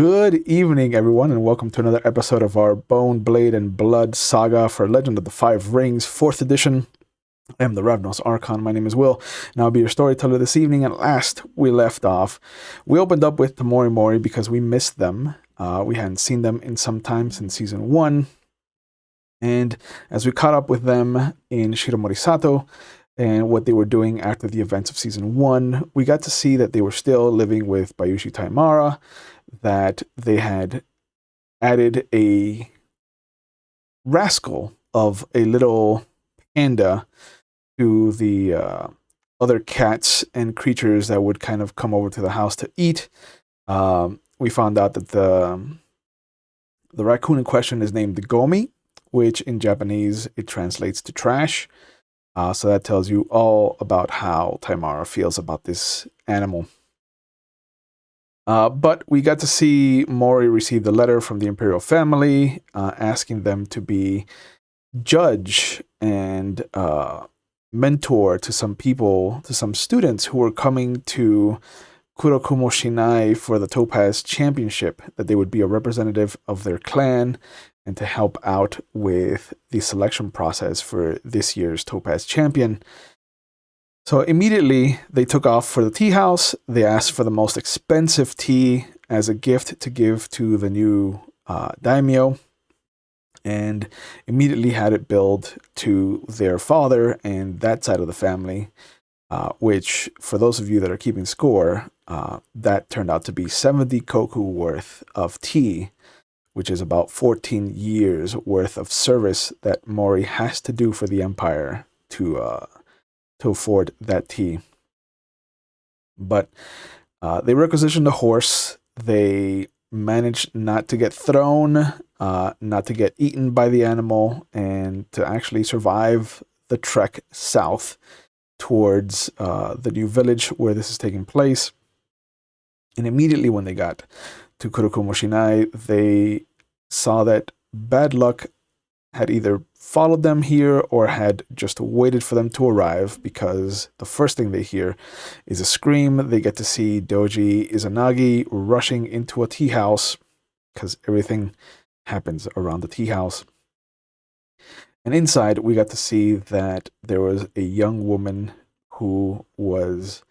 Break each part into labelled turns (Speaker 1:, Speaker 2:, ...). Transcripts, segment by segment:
Speaker 1: Good evening, everyone, and welcome to another episode of our Bone, Blade, and Blood saga for Legend of the Five Rings, 4th edition. I am the Ravnos Archon. My name is Will, and I'll be your storyteller this evening. And last we left off, we opened up with Tamori Mori because we missed them. We hadn't seen them in some time since Season 1. And as we caught up with them in Shiromori-Sato, and what they were doing after the events of Season 1, we got to see that they were still living with Bayushi Taimara, that they had added a rascal of a little panda to the other cats and creatures that would kind of come over to the house to eat. We found out that the raccoon in question is named Gomi, which in Japanese it translates to trash. So that tells you all about how Taimara feels about this animal. But we got to see Mori receive the letter from the Imperial family asking them to be judge and mentor to some people, to some students who were coming to Kurokumo Shinai for the Topaz Championship, that they would be a representative of their clan and to help out with the selection process for this year's Topaz Champion. So immediately they took off for the tea house. They asked for the most expensive tea as a gift to give to the new Daimyo, and immediately had it billed to their father and that side of the family, which for those of you that are keeping score, that turned out to be 70 koku worth of tea, which is about 14 years worth of service that Mori has to do for the Empire to afford that tea. But they requisitioned a horse. They managed not to get thrown, not to get eaten by the animal, and to actually survive the trek south towards the new village where this is taking place. And immediately when they got to Kurokumo Shinai, they saw that bad luck had either followed them here or had just waited for them to arrive, because the first thing they hear is a scream. They get to see Doji Izanagi rushing into a tea house, because everything happens around the tea house. And inside, we got to see that there was a young woman who was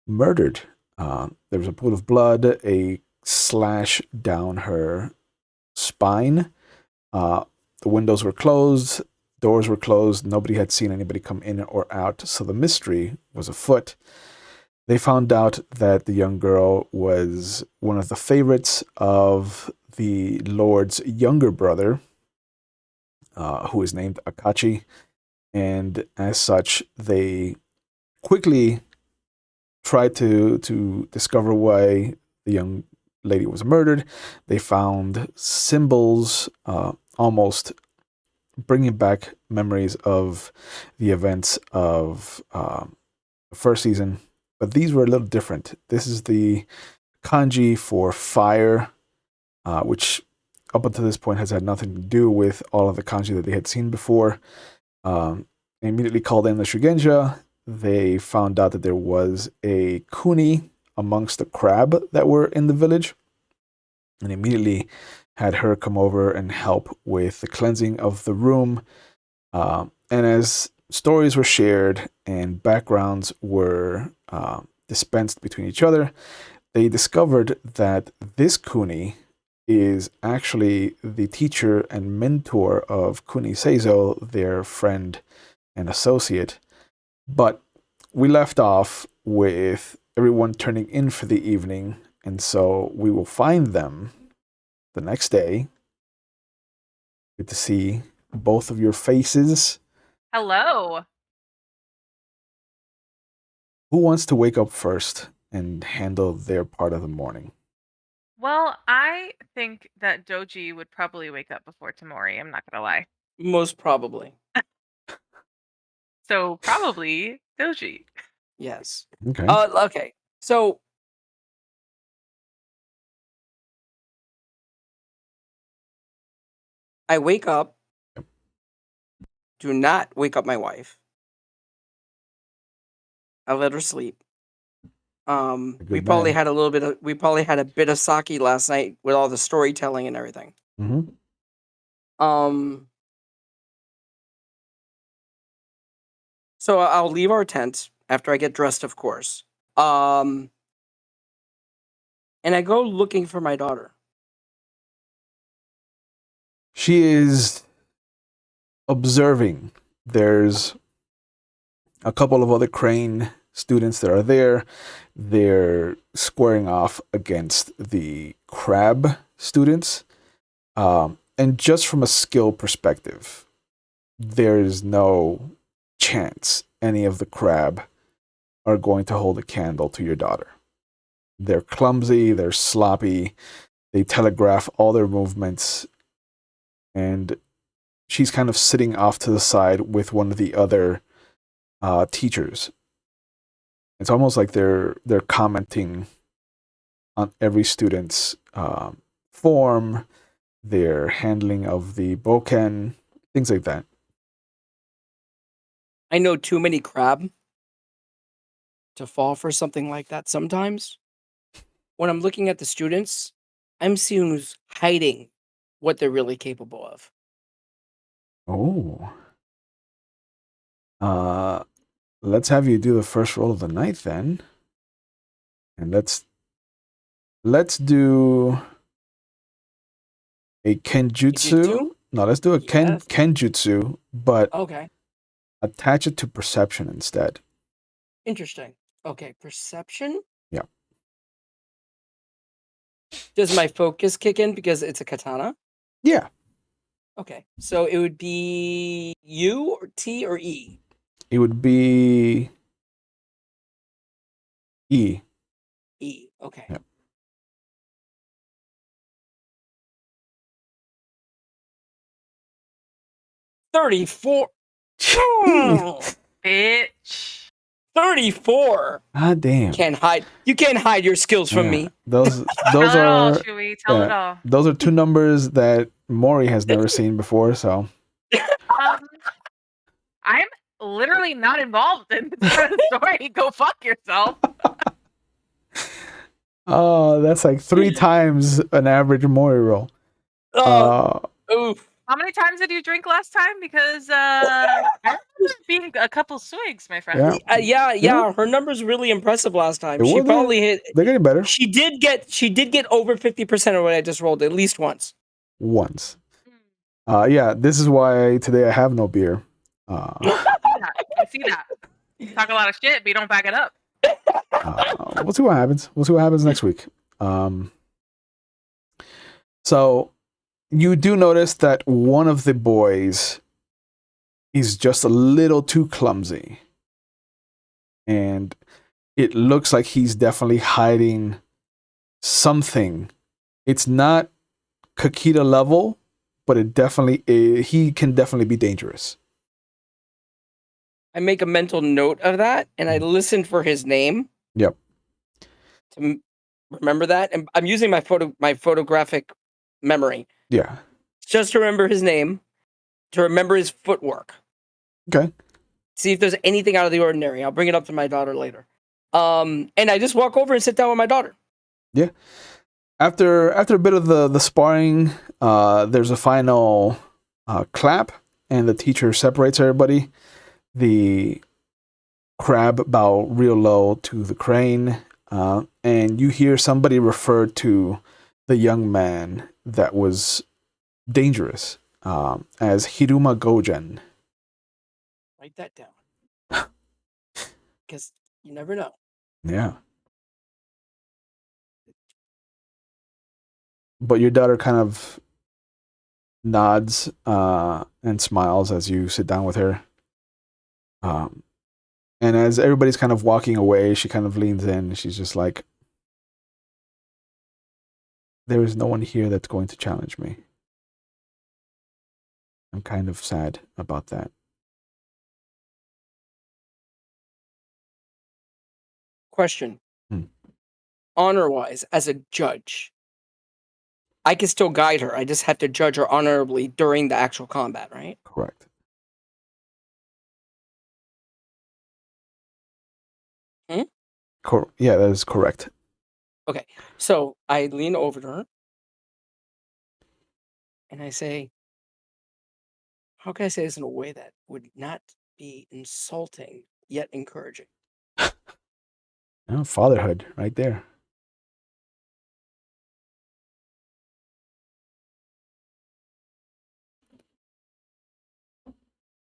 Speaker 1: murdered. There was a pool of blood, a slash down her spine. The windows were closed, doors were closed, nobody had seen anybody come in or out, so the mystery was afoot. They found out that the young girl was one of the favorites of the Lord's younger brother, who is named Akachi, and as such, they quickly tried to discover why the young lady was murdered. They found symbols, almost bringing back memories of the events of the first season, but these were a little different. This is the kanji for fire, which up until this point has had nothing to do with all of the kanji that they had seen before. They immediately called in the Shugenja. They found out that there was a kuni amongst the crab that were in the village, and immediately had her come over and help with the cleansing of the room. And as stories were shared and backgrounds were dispensed between each other, they discovered that this kuni is actually the teacher and mentor of Kuni Seizo, their friend and associate. But we left off with everyone turning in for the evening, and so we will find them the next day. Good to see both of your faces.
Speaker 2: Hello.
Speaker 1: Who wants to wake up first and handle their part of the morning?
Speaker 2: Well, I think that Doji would probably wake up before Tamori. I'm not gonna lie.
Speaker 3: Most probably.
Speaker 2: So probably Doji.
Speaker 3: Yes.
Speaker 1: Okay.
Speaker 3: Okay. So I wake up. Do not wake up my wife. I let her sleep. We probably had a bit of sake last night with all the storytelling and everything.
Speaker 1: Mm-hmm.
Speaker 3: So I'll leave our tent after I get dressed, of course. And I go looking for my daughter.
Speaker 1: She is observing. There's a couple of other crane students that are there. They're squaring off against the crab students. And just from a skill perspective, there is no chance any of the crab are going to hold a candle to your daughter. They're clumsy, they're sloppy, they telegraph all their movements, and she's kind of sitting off to the side with one of the other teachers. It's almost like they're commenting on every student's form, their handling of the boken, things like that.
Speaker 3: I know too many crab to fall for something like that sometimes. When I'm looking at the students, I'm seeing who's hiding what they're really capable of.
Speaker 1: Oh. Let's have you do the first roll of the night then. And let's do a kenjutsu.
Speaker 3: Kenjutsu?
Speaker 1: No, let's do a
Speaker 3: Yes.
Speaker 1: kenjutsu, but
Speaker 3: Okay,
Speaker 1: attach it to perception instead.
Speaker 3: interesting. Okay, perception.
Speaker 1: Yeah.
Speaker 3: Does my focus kick in because it's a katana?
Speaker 1: Yeah.
Speaker 3: Okay, so it would be U or T or E?
Speaker 1: It would be E.
Speaker 3: E. Okay.
Speaker 1: Yep.
Speaker 3: $34.
Speaker 2: Bitch.
Speaker 3: 34.
Speaker 1: Ah, damn.
Speaker 3: Can't hide. You can't hide your skills from me.
Speaker 1: Those
Speaker 2: Tell it all,
Speaker 1: are
Speaker 2: Chewie. Tell it all.
Speaker 1: those are two numbers that Mori has never seen before. So
Speaker 2: I'm literally not involved in this story. Go fuck yourself.
Speaker 1: oh, that's like 3 times an average Mori roll.
Speaker 3: Oof.
Speaker 2: How many times did you drink last time? Because I remember being a couple swigs, my friend.
Speaker 1: Yeah.
Speaker 3: Yeah. Her number's really impressive last time.
Speaker 1: It
Speaker 3: She
Speaker 1: wasn't-
Speaker 3: probably hit.
Speaker 1: They're getting better.
Speaker 3: She did get over 50% of what I just rolled at least once.
Speaker 1: Once. Yeah, this is why today I have no beer.
Speaker 2: I see that. You talk a lot of shit, but you don't back it up.
Speaker 1: We'll see what happens. We'll see what happens next week. So you do notice that one of the boys is just a little too clumsy. And it looks like he's definitely hiding something. It's not Kakita level, but he can definitely be dangerous.
Speaker 3: I make a mental note of that, and I listen for his name.
Speaker 1: Yep.
Speaker 3: To remember that, and I'm using my photographic memory.
Speaker 1: Yeah.
Speaker 3: Just to remember his name, to remember his footwork.
Speaker 1: Okay.
Speaker 3: See if there's anything out of the ordinary. I'll bring it up to my daughter later. And I just walk over and sit down with my daughter.
Speaker 1: Yeah. After a bit of the sparring, there's a final clap, and the teacher separates everybody. The crab bow real low to the crane, and you hear somebody refer to the young man that was dangerous as Hiruma Gojen.
Speaker 3: Write that down. Because you never know.
Speaker 1: Yeah. But your daughter kind of nods and smiles as you sit down with her. And as everybody's kind of walking away, she kind of leans in. She's just like, there is no one here that's going to challenge me. I'm kind of sad about that.
Speaker 3: Question. Honor-wise, as a judge, I can still guide her. I just have to judge her honorably during the actual combat, right?
Speaker 1: Correct. Yeah, that is correct.
Speaker 3: Okay, so I lean over to her and I say, how can I say this in a way that would not be insulting yet encouraging?
Speaker 1: Oh, fatherhood, right there.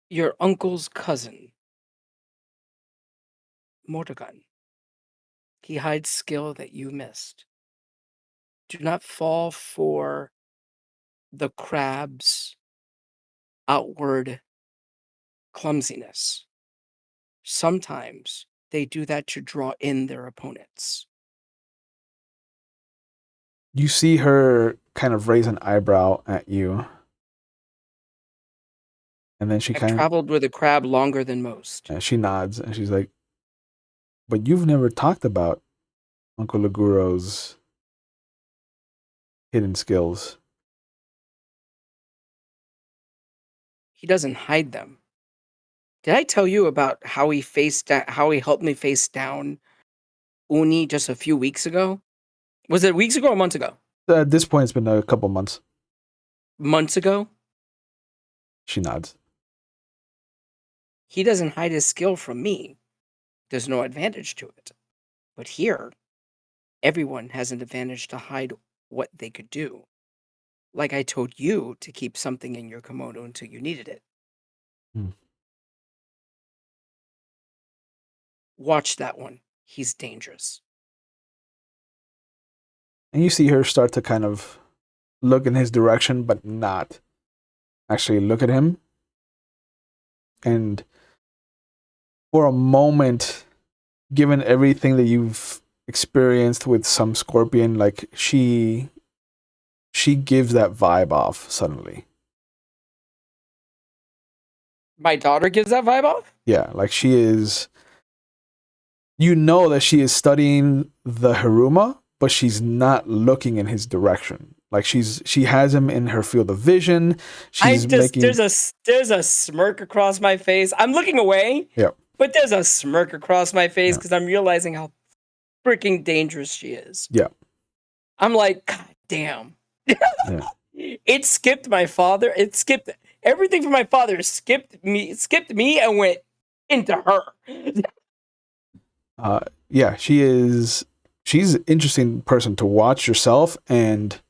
Speaker 3: Your uncle's cousin, Mortagun, he hides skill that you missed. Do not fall for the crab's outward clumsiness. Sometimes they do that to draw in their opponents.
Speaker 1: You see her kind of raise an eyebrow at you. And then
Speaker 3: I've traveled with a crab longer than most.
Speaker 1: she nods and she's like, but you've never talked about Uncle Laguro's hidden skills.
Speaker 3: He doesn't hide them. Did I tell you about how he helped me face down Uni just a few weeks ago? Was it weeks ago or months ago?
Speaker 1: At this point, it's been a couple months.
Speaker 3: Months ago?
Speaker 1: She nods.
Speaker 3: He doesn't hide his skill from me. There's no advantage to it. But here, everyone has an advantage to hide what they could do. Like I told you to keep something in your kimono until you needed it. Watch that one. He's dangerous.
Speaker 1: And you see her start to kind of look in his direction, but not actually look at him. And for a moment, given everything that you've experienced with some scorpion, like she gives that vibe off suddenly.
Speaker 3: My daughter gives that vibe off?
Speaker 1: Yeah, like she is. You know that she is studying the Hiruma, but she's not looking in his direction. Like she has him in her field of vision.
Speaker 3: There's a smirk across my face. I'm looking away.
Speaker 1: Yeah.
Speaker 3: But there's a smirk across my face because I'm realizing how freaking dangerous she is.
Speaker 1: Yeah.
Speaker 3: I'm like, God damn.
Speaker 1: Yeah.
Speaker 3: It skipped my father. It skipped everything from my father. Skipped me and went into her.
Speaker 1: Yeah, she's an interesting person to watch yourself, and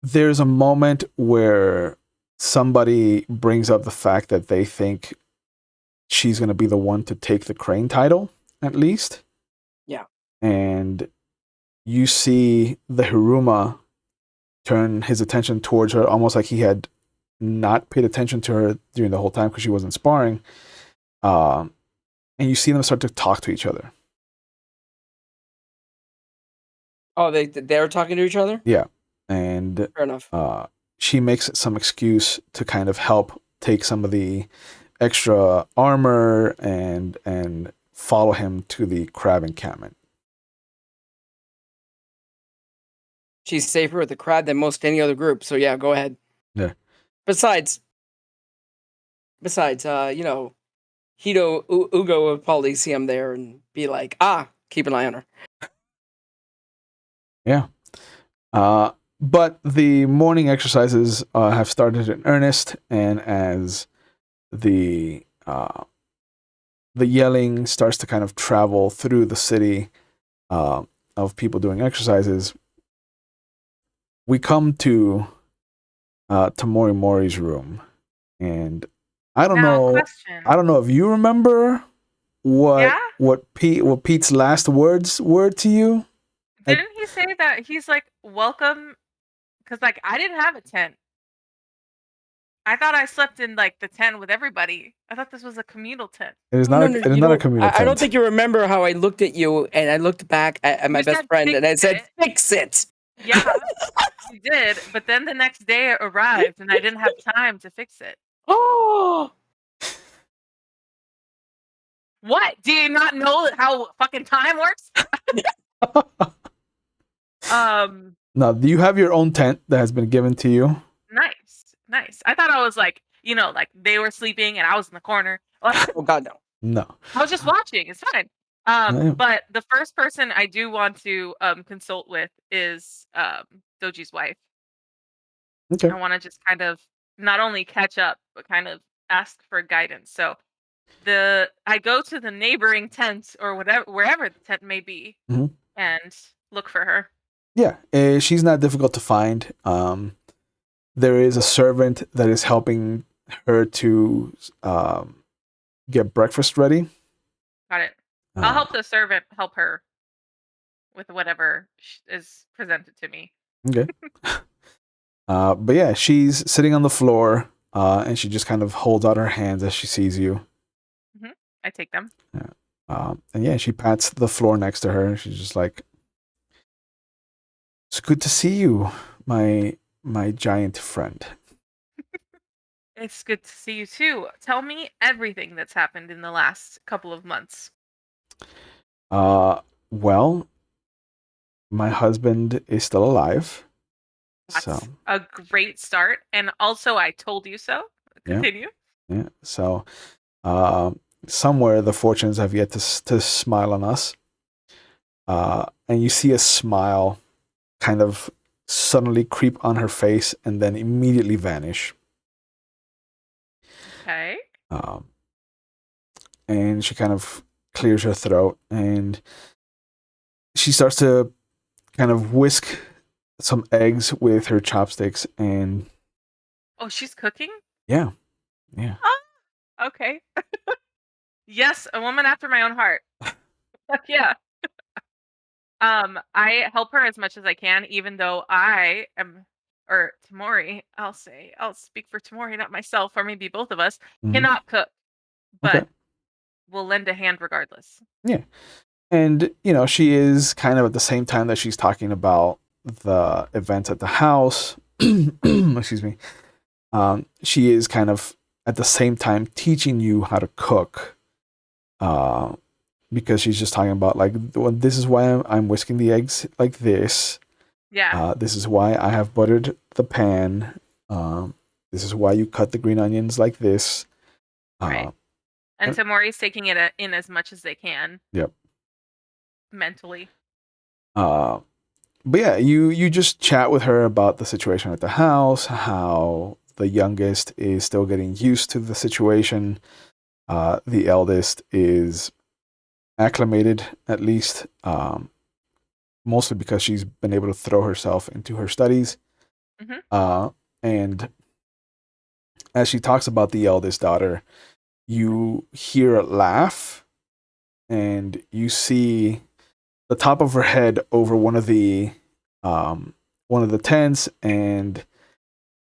Speaker 1: there's a moment where somebody brings up the fact that they think she's going to be the one to take the crane title, at least.
Speaker 3: Yeah.
Speaker 1: And you see the Hiruma turn his attention towards her, almost like he had not paid attention to her during the whole time because she wasn't sparring. And you see them start to talk to each other.
Speaker 3: Oh, they're talking to each other?
Speaker 1: Yeah. And
Speaker 3: fair enough.
Speaker 1: She makes some excuse to kind of help take some of the extra armor and follow him to the crab encampment.
Speaker 3: She's safer with the crab than most any other group, so yeah, go ahead.
Speaker 1: Yeah.
Speaker 3: Besides, Hito Ugo would probably see him there and be like, keep an eye on her.
Speaker 1: Yeah. But the morning exercises have started in earnest, and as the yelling starts to kind of travel through the city of people doing exercises, we come to Tamori Mori's room, and I don't know if you remember what Pete's last words were to you.
Speaker 2: Didn't he say that he's like, welcome? Because like I didn't have a tent. I thought I slept in like the tent with everybody. I thought this was a communal tent.
Speaker 1: It is not a communal tent.
Speaker 3: I don't think you remember how I looked at you and I looked back at my best friend and I said, fix it.
Speaker 2: Yeah, you did. But then the next day it arrived and I didn't have time to fix it.
Speaker 3: Oh.
Speaker 2: What? Do you not know how fucking time works?
Speaker 1: No, do you have your own tent that has been given to you?
Speaker 2: Nice. I thought I was like, like they were sleeping and I was in the corner.
Speaker 3: Oh God, no.
Speaker 1: No.
Speaker 2: I was just watching. It's fine.
Speaker 1: Yeah.
Speaker 2: But the first person I do want to consult with is Doji's wife.
Speaker 1: Okay.
Speaker 2: I want to just kind of not only catch up, but kind of ask for guidance. So I go to the neighboring tent or wherever the tent may be,
Speaker 1: Mhm.
Speaker 2: and look for her.
Speaker 1: Yeah, she's not difficult to find. There is a servant that is helping her to get breakfast ready.
Speaker 2: Got it. I'll
Speaker 1: Uh,
Speaker 2: help the servant help her with whatever is presented to me.
Speaker 1: okay. But yeah, she's sitting on the floor, and she just kind of holds out her hands as she sees you.
Speaker 2: I take them.
Speaker 1: Yeah. And yeah, she pats the floor next to her. She's just like, "It's good to see you, my giant friend."
Speaker 2: It's good to see you too. Tell me everything that's happened in the last couple of months.
Speaker 1: Well, my husband is still alive. So
Speaker 2: That's a great start. And also, I told you so.
Speaker 1: Yeah.
Speaker 2: Continue.
Speaker 1: yeah. So somewhere the fortunes have yet to smile on us. And you see a smile kind of suddenly creep on her face and then immediately vanish.
Speaker 2: Okay.
Speaker 1: And she kind of clears her throat and she starts to kind of whisk some eggs with her chopsticks and
Speaker 2: Oh, she's cooking?
Speaker 1: yeah.
Speaker 2: Okay. Yes, a woman after my own heart. Fuck yeah. I help her as much as I can, even though I am, or Tamori, I'll speak for Tamori, not myself, or maybe both of us,
Speaker 1: Mhm.
Speaker 2: cannot cook, but
Speaker 1: Okay.
Speaker 2: will lend a hand regardless.
Speaker 1: Yeah. And, she is kind of at the same time that she's talking about the events at the house, excuse me, she is kind of at the same time teaching you how to cook. Because she's just talking about, like, this is why I'm whisking the eggs like this.
Speaker 2: Yeah.
Speaker 1: This is why I have buttered the pan. This is why you cut the green onions like this.
Speaker 2: Right. And Tamori's taking it in as much as they can.
Speaker 1: Yep.
Speaker 2: Mentally.
Speaker 1: But yeah, you just chat with her about the situation at the house, how the youngest is still getting used to the situation. The eldest is acclimated, at least, mostly because she's been able to throw herself into her studies. And as she talks about the eldest daughter, you hear a laugh and you see the top of her head over one of the tents, and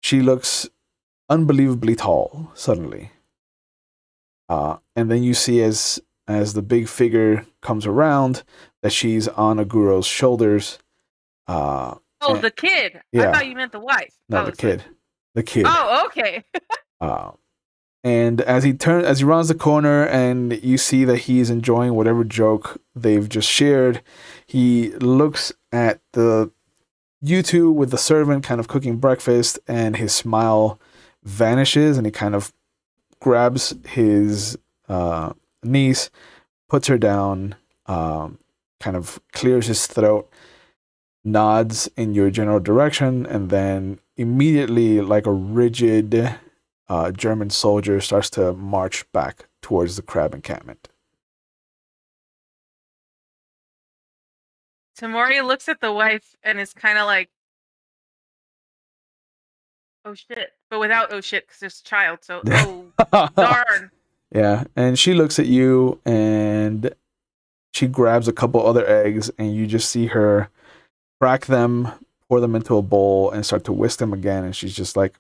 Speaker 1: she looks unbelievably tall suddenly. And then you see as the big figure comes around that she's on Aguro's shoulders.
Speaker 2: The kid.
Speaker 1: Yeah.
Speaker 2: I thought you meant the wife.
Speaker 1: No, the kid. The kid.
Speaker 2: Oh, okay.
Speaker 1: And as he rounds the corner and you see that he's enjoying whatever joke they've just shared, he looks at you two with the servant kind of cooking breakfast, and his smile vanishes, and he kind of grabs his niece, puts her down, kind of clears his throat, nods in your general direction, and then immediately, like a rigid German soldier, starts to march back towards the crab encampment.
Speaker 2: Tamori looks at the wife and is kind of like, oh shit, but without oh shit because there's a child, so oh darn.
Speaker 1: Yeah, and she looks at you and she grabs a couple other eggs, and you just see her crack them, pour them into a bowl, and start to whisk them again. And she's just like,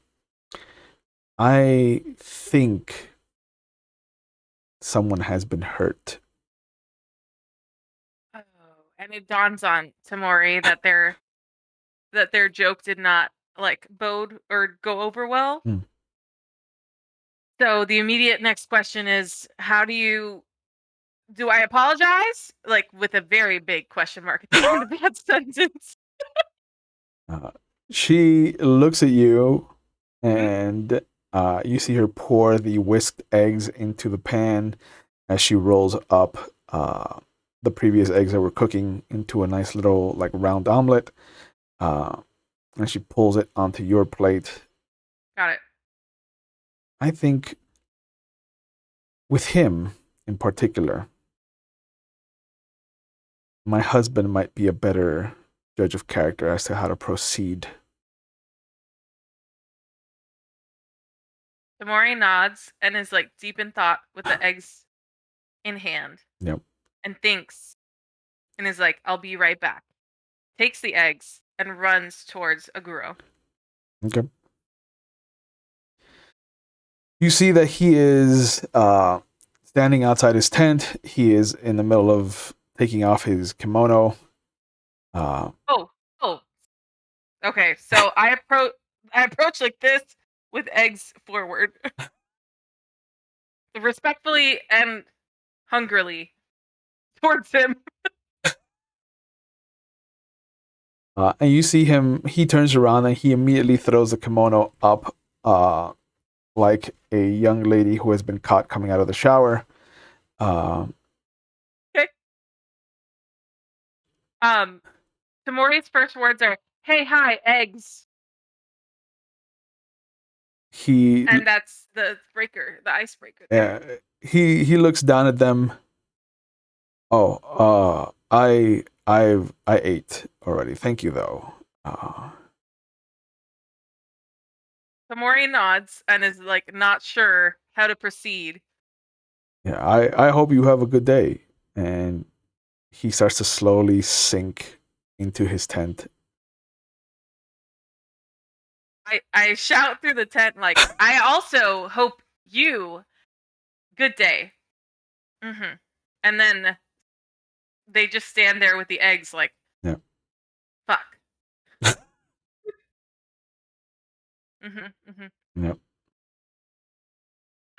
Speaker 1: I think someone has been hurt.
Speaker 2: Oh, and it dawns on Tamori that their joke did not like bode or go over well. So the immediate next question is, how do I apologize? Like with a very big question mark at the end of that sentence.
Speaker 1: She looks at you, and you see her pour the whisked eggs into the pan as she rolls up the previous eggs that were cooking into a nice little like round omelet. And she pulls it onto your plate.
Speaker 2: Got it.
Speaker 1: I think with him in particular, my husband might be a better judge of character as to how to proceed.
Speaker 2: Tamori nods and is like deep in thought with the eggs in hand.
Speaker 1: Yep.
Speaker 2: And thinks and is like, I'll be right back. Takes the eggs and runs towards Aguro.
Speaker 1: Okay. You see that he is standing outside his tent. He is in the middle of taking off his kimono.
Speaker 2: Oh. Okay, so I approach like this with eggs forward. Respectfully and hungrily towards him.
Speaker 1: And you see him, he turns around and he immediately throws the kimono up like a young lady who has been caught coming out of the shower.
Speaker 2: Okay. Tamori's first words are, "Hey, hi, eggs." And that's the icebreaker.
Speaker 1: Yeah, he looks down at them. Oh, I ate already. Thank you though.
Speaker 2: Tamori nods and is like not sure how to proceed.
Speaker 1: Yeah, I hope you have a good day. And he starts to slowly sink into his tent.
Speaker 2: I shout through the tent like, I also hope you good day. Mm-hmm. And then they just stand there with the eggs like,
Speaker 1: yeah.
Speaker 2: Fuck. Mm-hmm.
Speaker 1: Yep.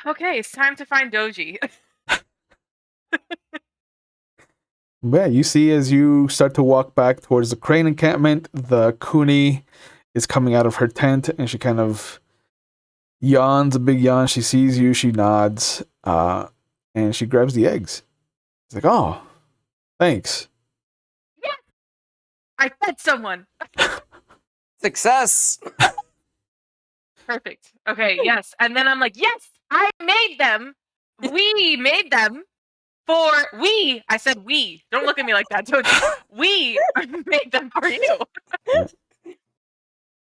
Speaker 2: Okay, it's time to find Doji.
Speaker 1: Yeah, you see as you start to walk back towards the crane encampment, the Kuni is coming out of her tent and she kind of yawns a big yawn. She sees you, she nods, and she grabs the eggs. It's like, oh, thanks.
Speaker 2: Yeah, I fed someone.
Speaker 3: Success.
Speaker 2: Perfect. Okay, yes. And then I'm like, yes, I made them. We made them I said we. Don't look at me like that, Doji. We made them for you.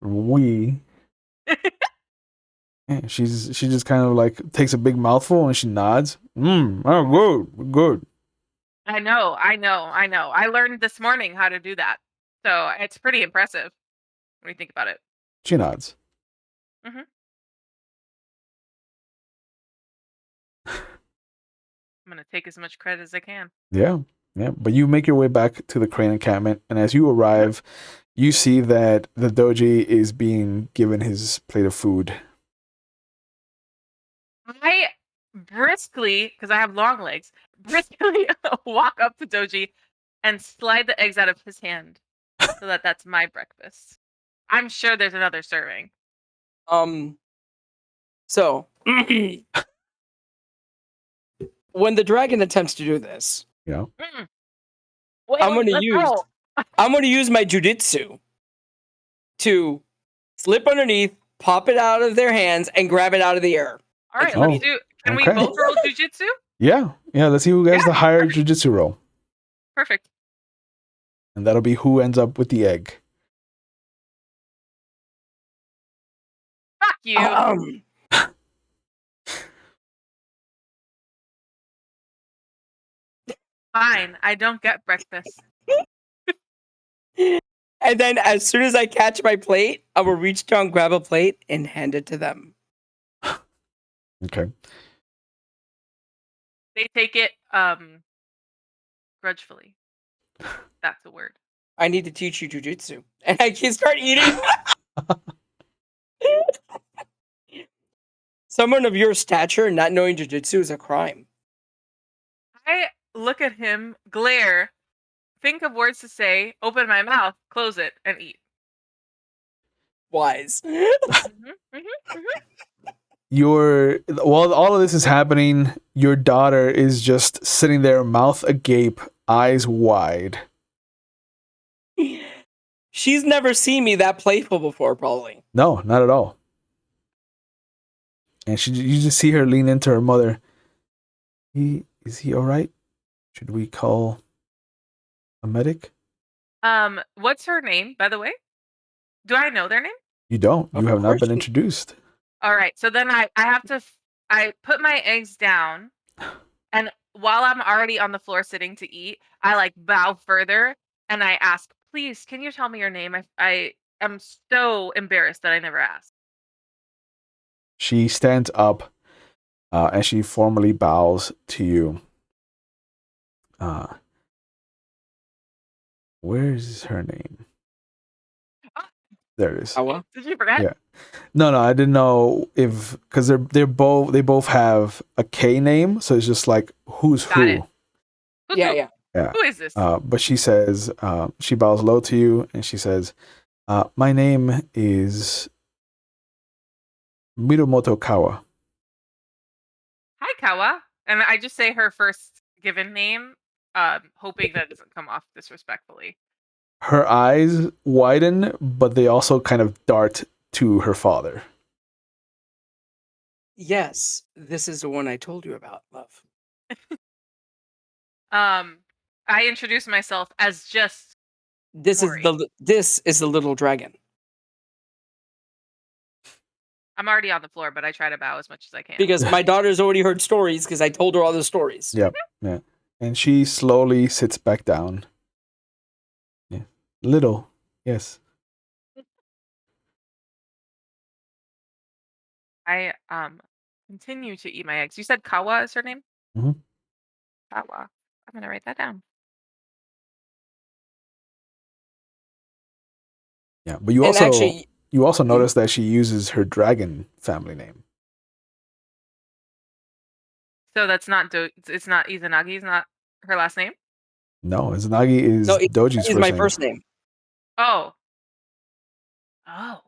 Speaker 1: We. Yeah, she just kind of like takes a big mouthful and she nods. Oh, good.
Speaker 2: I know. I learned this morning how to do that. So it's pretty impressive when you think about it.
Speaker 1: She nods.
Speaker 2: Mm-hmm. I'm going to take as much credit as I can.
Speaker 1: Yeah. But you make your way back to the crane encampment, and as you arrive, you see that the Doji is being given his plate of food.
Speaker 2: I briskly, because I have long legs, walk up to Doji and slide the eggs out of his hand so that's my breakfast. I'm sure there's another serving.
Speaker 3: So when the dragon attempts to do this,
Speaker 1: Yeah.
Speaker 3: I'm gonna use my jujitsu to slip underneath, pop it out of their hands, and grab it out of the air.
Speaker 2: All right, let's do. Can we both roll jujitsu?
Speaker 1: Yeah. Let's see who gets the higher jujitsu roll.
Speaker 2: Perfect.
Speaker 1: And that'll be who ends up with the egg.
Speaker 2: Fuck you. Fine, I don't get breakfast.
Speaker 3: And then as soon as I catch my plate, I will reach down, grab a plate, and hand it to them.
Speaker 1: Okay.
Speaker 2: They take it grudgefully. That's the word.
Speaker 3: I need to teach you jujitsu. And I can start eating. Someone of your stature not knowing jujitsu is a crime.
Speaker 2: I look at him, glare, think of words to say, open my mouth, close it, and eat.
Speaker 3: Wise.
Speaker 1: While all of this is happening, your daughter is just sitting there, mouth agape, eyes wide.
Speaker 3: She's never seen me that playful before, probably.
Speaker 1: No, not at all. And you just see her lean into her mother. Is he all right? Should we call a medic?
Speaker 2: What's her name, by the way? Do I know their name?
Speaker 1: You don't. You
Speaker 3: Of
Speaker 1: have not
Speaker 3: course
Speaker 1: been
Speaker 3: you-
Speaker 1: introduced.
Speaker 2: All right. So then I have to. I put my eggs down, and while I'm already on the floor sitting to eat, I like bow further and I ask, "Please, can you tell me your name? I am so embarrassed that I never asked."
Speaker 1: She stands up and she formally bows to you. Where is her name? There it is.
Speaker 3: Awa?
Speaker 2: Did you forget?
Speaker 1: Yeah. No, I didn't know if because they both have a K name, so it's just like who's
Speaker 2: Got
Speaker 1: who.
Speaker 2: it. Who's
Speaker 3: Yeah,
Speaker 2: who?
Speaker 3: yeah.
Speaker 1: Yeah.
Speaker 2: Who is this?
Speaker 1: But she says she bows low to you and she says, "My name is Mirumoto Kawa."
Speaker 2: Hi, Kawa. And I just say her first given name, hoping that it doesn't come off disrespectfully.
Speaker 1: Her eyes widen, but they also kind of dart to her father.
Speaker 3: Yes, this is the one I told you about, love.
Speaker 2: I introduce myself as just
Speaker 3: This
Speaker 2: Mori.
Speaker 3: is the little dragon.
Speaker 2: I'm already on the floor, but I try to bow as much as I can.
Speaker 3: Because my daughter's already heard stories because I told her all the stories.
Speaker 1: Yep. Yeah. And she slowly sits back down. Yeah. Little. Yes.
Speaker 2: I continue to eat my eggs. You said Kawa is her name?
Speaker 1: Mhm.
Speaker 2: Kawa. I'm gonna write that down.
Speaker 1: Yeah. But you
Speaker 3: And
Speaker 1: also
Speaker 3: actually,
Speaker 1: notice that she uses her dragon family name.
Speaker 2: So that's not it's not Izanagi, it's not her last name?
Speaker 1: No, Izanagi is
Speaker 3: no,
Speaker 1: Doji's
Speaker 3: is
Speaker 1: first
Speaker 3: my
Speaker 1: name.
Speaker 3: first name.
Speaker 2: Oh. Oh.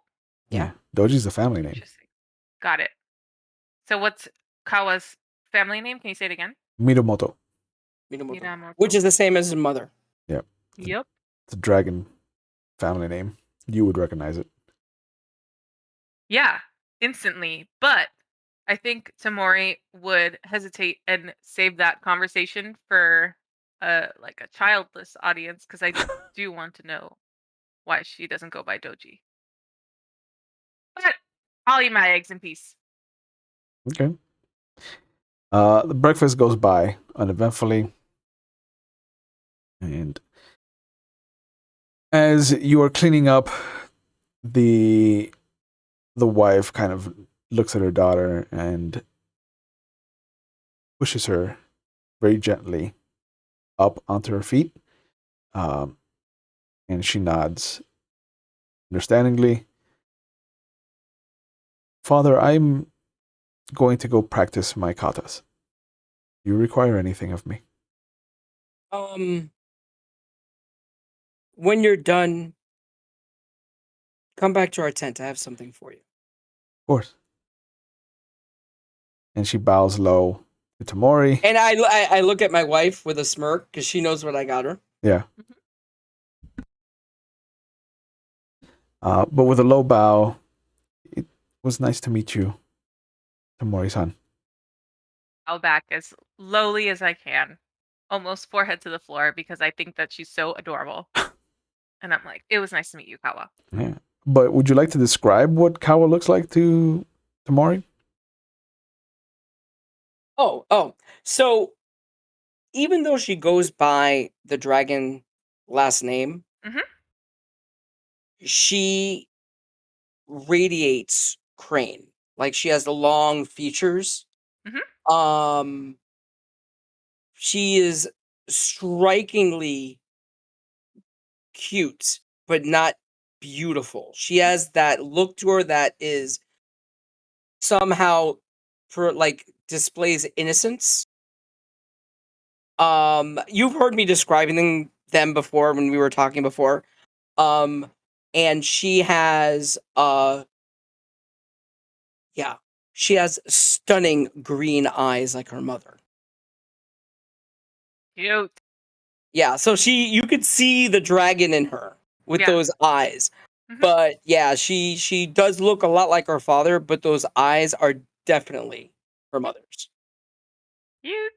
Speaker 3: Yeah.
Speaker 1: Doji's the family name.
Speaker 2: Interesting. Got it. So what's Kawa's family name? Can you say it again?
Speaker 1: Mirumoto.
Speaker 2: Minamoto.
Speaker 3: Which is the same as his mother.
Speaker 1: Yep.
Speaker 2: Yep.
Speaker 1: It's a dragon family name. You would recognize it.
Speaker 2: Yeah, instantly. But I think Tamori would hesitate and save that conversation for like a childless audience because I do want to know why she doesn't go by Doji. But I'll eat my eggs in peace.
Speaker 1: Okay. The breakfast goes by uneventfully. And as you are cleaning up, the wife kind of looks at her daughter and pushes her very gently up onto her feet. And she nods understandingly. Father, I'm going to go practice my katas. Do you require anything of me?
Speaker 3: When you're done, come back to our tent. I have something for you.
Speaker 1: Of course. And she bows low to Tamori.
Speaker 3: And I look at my wife with a smirk because she knows what I got her.
Speaker 1: Yeah. But with a low bow, it was nice to meet you, Tamori-san.
Speaker 2: I'll back as lowly as I can, almost forehead to the floor because I think that she's so adorable. And I'm like, it was nice to meet you, Kawa.
Speaker 1: Yeah. But would you like to describe what Kawa looks like to Tamori?
Speaker 3: Oh. So even though she goes by the dragon last name, she radiates crane. Like she has the long features. She is strikingly cute, but not beautiful. She has that look to her that is somehow displays innocence. You've heard me describing them before when we were talking before. And she has she has stunning green eyes like her mother.
Speaker 2: Cute.
Speaker 3: Yeah, so you could see the dragon in her with
Speaker 2: Yeah.
Speaker 3: those eyes.
Speaker 2: Mhm.
Speaker 3: But yeah, she does look a lot like her father, but those eyes are definitely her mother's.
Speaker 2: Cute.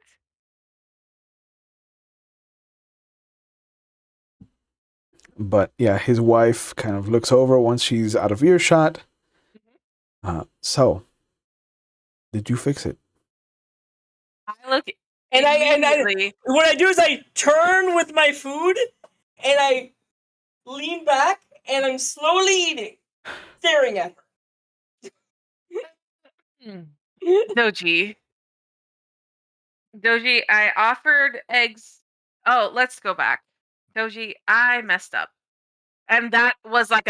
Speaker 1: But yeah, his wife kind of looks over once she's out of earshot. So, did you fix it?
Speaker 2: I look
Speaker 3: And
Speaker 2: immediately.
Speaker 3: what I do is I turn with my food and I lean back and I'm slowly eating, staring at her.
Speaker 2: Doji, I offered eggs. Oh, let's go back. Doji, I messed up. And that was like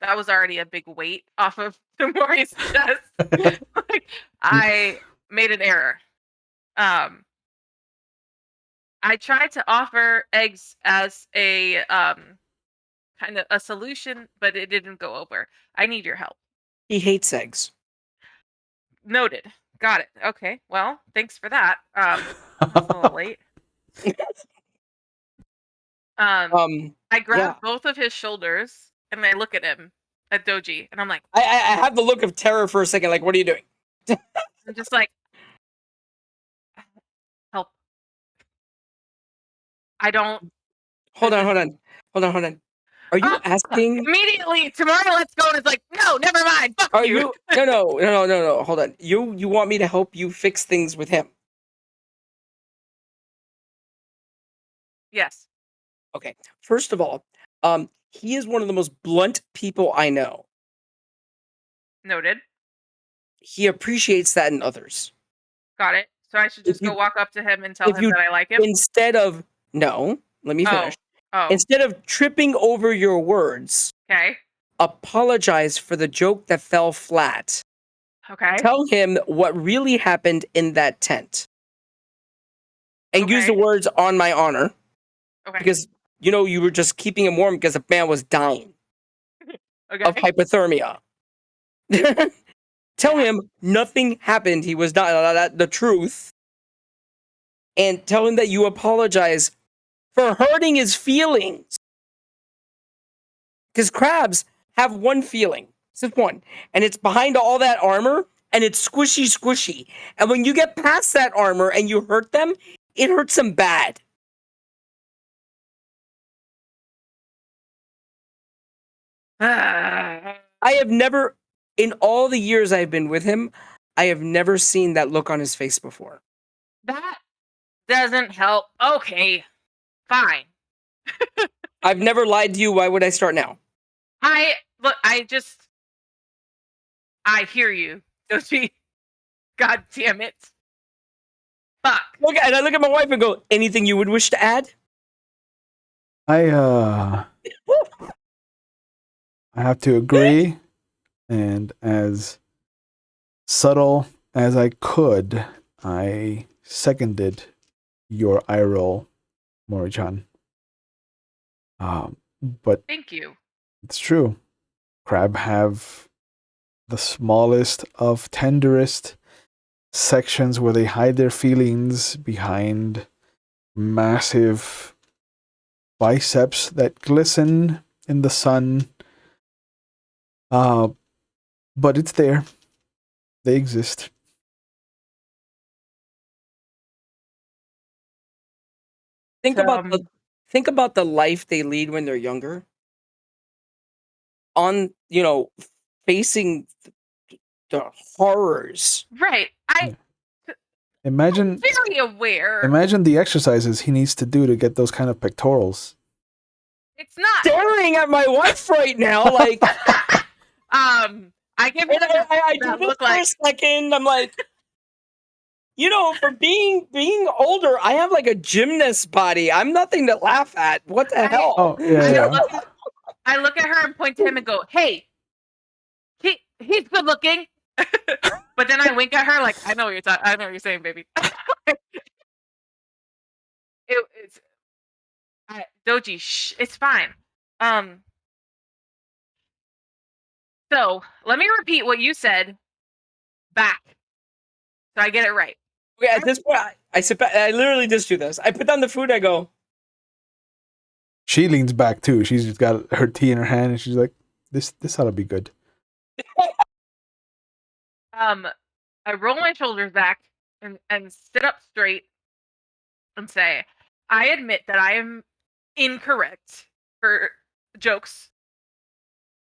Speaker 2: that was already a big weight off of Tamori's chest. Like, I made an error. I tried to offer eggs as a kind of a solution, but it didn't go over. I need your help.
Speaker 3: He hates eggs.
Speaker 2: Noted. Got it. Okay. Well, thanks for that. That's a little late. I grab both of his shoulders and I look at him, at Doji, and I'm like,
Speaker 3: I have the look of terror for a second. Like, what are you doing?
Speaker 2: I'm just like, help. I don't.
Speaker 3: Hold on. Are you asking?
Speaker 2: Immediately, tomorrow let's go. And it's like, no, never mind. Fuck
Speaker 3: Are
Speaker 2: you.
Speaker 3: you? No. Hold on. You want me to help you fix things with him?
Speaker 2: Yes.
Speaker 3: Okay. First of all, he is one of the most blunt people I know.
Speaker 2: Noted.
Speaker 3: He appreciates that in others.
Speaker 2: Got it. So I should just go walk up to him and tell him that I like him?
Speaker 3: Instead of, no, let me finish.
Speaker 2: Oh.
Speaker 3: Instead of tripping over your words,
Speaker 2: Okay.
Speaker 3: apologize for the joke that fell flat.
Speaker 2: Okay.
Speaker 3: Tell him what really happened in that tent. And use the words "on my honor."
Speaker 2: Okay.
Speaker 3: Because, you were just keeping him warm because the man was dying of hypothermia. Tell him nothing happened. He was not the truth. And tell him that you apologize for hurting his feelings. Because crabs have one feeling. It's just one. And it's behind all that armor, and it's squishy. And when you get past that armor and you hurt them, it hurts them bad. I have never, in all the years I've been with him, I have never seen that look on his face before.
Speaker 2: That doesn't help. Okay. Fine.
Speaker 3: I've never lied to you. Why would I start now?
Speaker 2: I hear you, Doji. God damn it. Fuck.
Speaker 3: And I look at my wife and go, anything you would wish to add?
Speaker 1: I have to agree, and as subtle as I could, I seconded your eye roll, Mori-chan. But
Speaker 2: thank you.
Speaker 1: It's true. Crab have the smallest of tenderest sections where they hide their feelings behind massive biceps that glisten in the sun. But it's there. They exist.
Speaker 3: Think about the life they lead when they're younger. On, facing the horrors.
Speaker 2: Right.
Speaker 1: Imagine
Speaker 2: very aware.
Speaker 1: Imagine the exercises he needs to do to get those kind of pectorals.
Speaker 2: It's not
Speaker 3: staring at my wife right now, like
Speaker 2: I give it
Speaker 3: I do this for a second. I'm like, for being older, I have like a gymnast body. I'm nothing to laugh at. What the hell?
Speaker 1: Oh, yeah.
Speaker 2: I look at her and point to him and go, "Hey, he's good looking." But then I wink at her like, I know what you're saying, baby. Doji, shh, it's fine. So let me repeat what you said back, so I get it right.
Speaker 3: Okay, at this point, I sit back. I literally just do this. I put down the food. I go.
Speaker 1: She leans back too. She's just got her tea in her hand, and she's like, "This ought to be good."
Speaker 2: I roll my shoulders back and sit up straight and say, I admit that I am incorrect for jokes,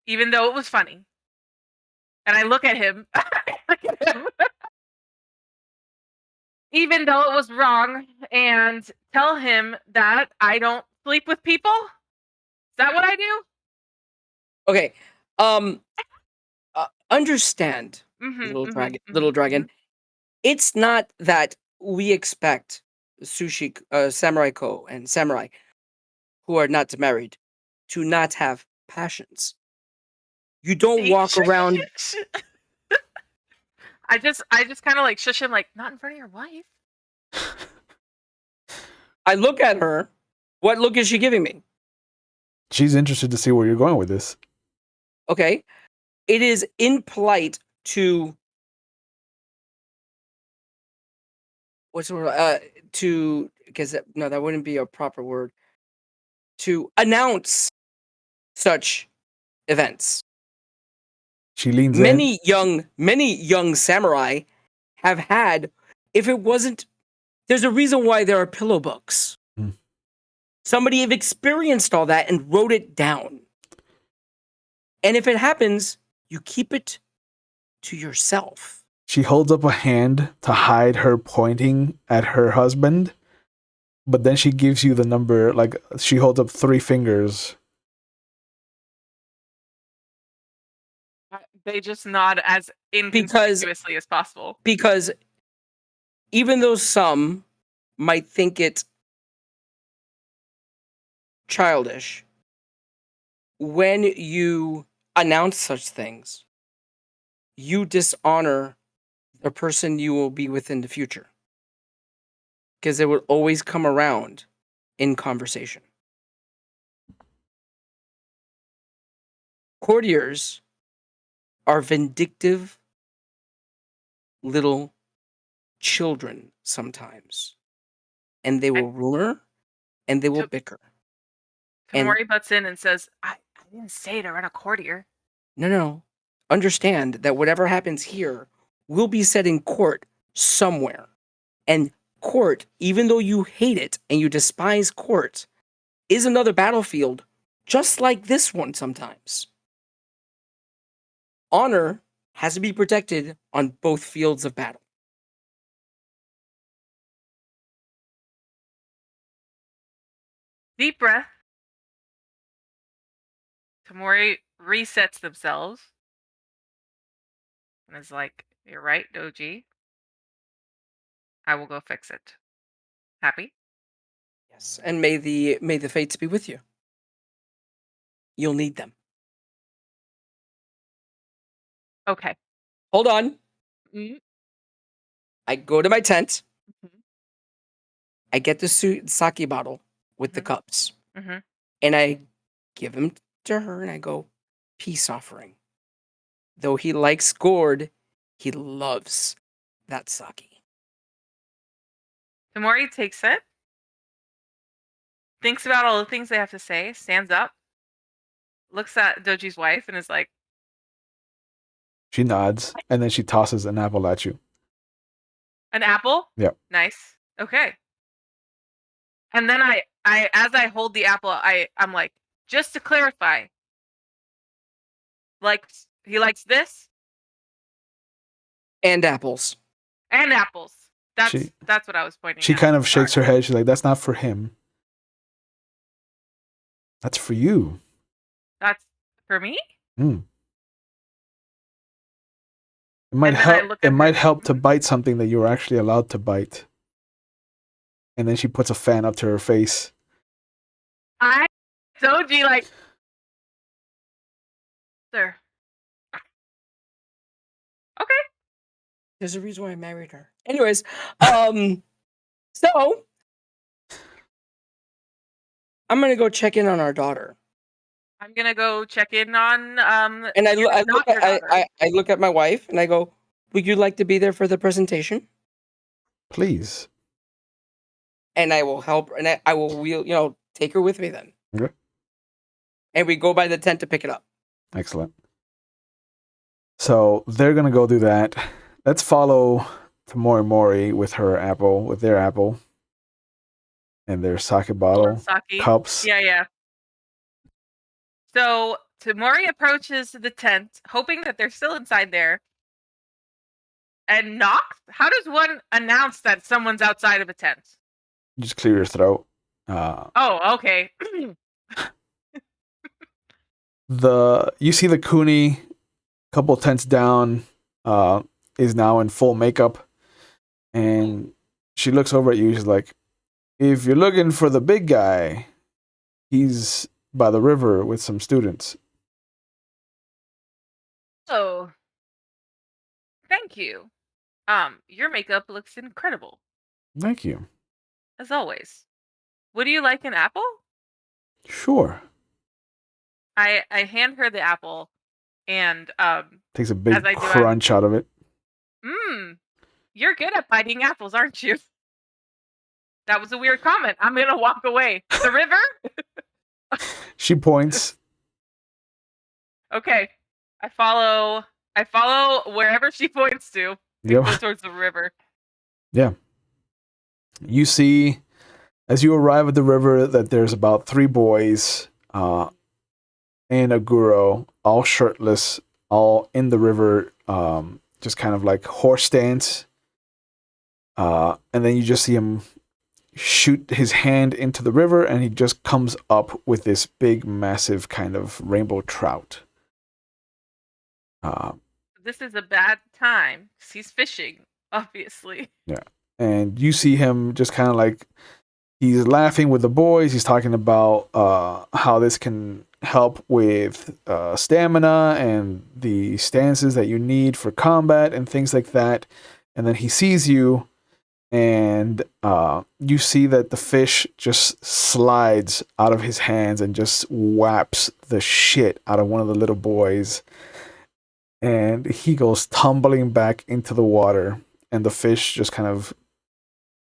Speaker 2: even though it was funny. And I look at him, even though it was wrong, and tell him that I don't sleep with people. Is that what I do?
Speaker 3: Okay. Understand, little dragon. It's not that we expect samurai ko and samurai who are not married to not have passions. You don't walk around.
Speaker 2: I just kind of like shush him, like, not in front of your wife.
Speaker 3: I look at her. What look is she giving me?
Speaker 1: She's interested to see where you're going with this.
Speaker 3: Okay. It is impolite to because no, that wouldn't be a proper word, to announce such events.
Speaker 1: She leans
Speaker 3: many young samurai have had, if it wasn't, there's a reason why there are pillow books. Somebody have experienced all that and wrote it down. And if it happens, you keep it to yourself.
Speaker 1: She holds up a hand to hide her pointing at her husband, but then she gives you the number, like she holds up 3 fingers.
Speaker 2: They just nod as inconspicuously as possible.
Speaker 3: Because even though some might think it childish, when you announce such things, you dishonor the person you will be with in the future. Because it will always come around in conversation. Courtiers are vindictive little children sometimes. And they will rumor and they will bicker.
Speaker 2: Tamori butts in and says, I didn't say to run a courtier.
Speaker 3: No. Understand that whatever happens here will be said in court somewhere. And court, even though you hate it and you despise court, is another battlefield just like this one sometimes. Honor has to be protected on both fields of battle.
Speaker 2: Deep breath. Tamori resets themselves and is like, you're right, Doji. I will go fix it. Happy?
Speaker 3: Yes, and may the fates be with you. You'll need them.
Speaker 2: Okay.
Speaker 3: Hold on. I go to my tent. I get the sake bottle with the cups. And I give them to her and I go, peace offering. Though he likes gourd, he loves that sake.
Speaker 2: Tamori takes it, thinks about all the things they have to say, stands up, looks at Doji's wife, and is like...
Speaker 1: She nods, and then she tosses an apple at you.
Speaker 2: An apple?
Speaker 1: Yep.
Speaker 2: Nice. Okay. And then I as I hold the apple, I'm like, just to clarify, like, he likes this?
Speaker 3: And apples.
Speaker 2: And apples. That's what I was pointing at.
Speaker 1: She kind of shakes her head. She's like, that's not for him. That's for you.
Speaker 2: That's for me?
Speaker 1: It might help. It might help to bite something that you're actually allowed to bite. And then she puts a fan up to her face.
Speaker 2: Doji, like, sir. Okay.
Speaker 3: There's a reason why I married her. Anyways, so I'm gonna go check in on our daughter.
Speaker 2: I'm gonna go check in on
Speaker 3: And I look at my wife and I go, would you like to be there for the presentation?
Speaker 1: Please.
Speaker 3: And I will help, and I will wheel, take her with me then.
Speaker 1: Okay.
Speaker 3: And we go by the tent to pick it up.
Speaker 1: Excellent. So they're gonna go do that. Let's follow Tamori Mori with their apple, and their sake bottle,
Speaker 2: Sake.
Speaker 1: cups.
Speaker 2: Yeah. So Tamori approaches the tent, hoping that they're still inside there, and knocks. How does one announce that someone's outside of a tent?
Speaker 1: Just clear your throat.
Speaker 2: Oh, okay.
Speaker 1: You see the Kuni, couple tents down, is now in full makeup, and she looks over at you. She's like, "If you're looking for the big guy, he's by the river with some students."
Speaker 2: Oh, thank you. Your makeup looks incredible,
Speaker 1: Thank you.
Speaker 2: as always. Would you like an apple?
Speaker 1: Sure.
Speaker 2: I hand her the apple, and
Speaker 1: Takes a big
Speaker 2: as I do,
Speaker 1: crunch out of it.
Speaker 2: You're good at biting apples, aren't you? That was a weird comment. I'm gonna walk away. The river?
Speaker 1: She points.
Speaker 2: Okay. I follow wherever she points to.
Speaker 1: Yep.
Speaker 2: Go towards the river.
Speaker 1: Yeah. You see, as you arrive at the river, that there's about 3 boys and a guru, all shirtless, all in the river, just kind of like horse stance. And then you just see him shoot his hand into the river, and he just comes up with this big, massive kind of rainbow trout.
Speaker 2: This is a bad time because he's fishing, obviously.
Speaker 1: Yeah. And you see him just kind of like, he's laughing with the boys. He's talking about how this can help with stamina and the stances that you need for combat and things like that. And then he sees you, and you see that the fish just slides out of his hands and just whaps the shit out of one of the little boys. And he goes tumbling back into the water, and the fish just kind of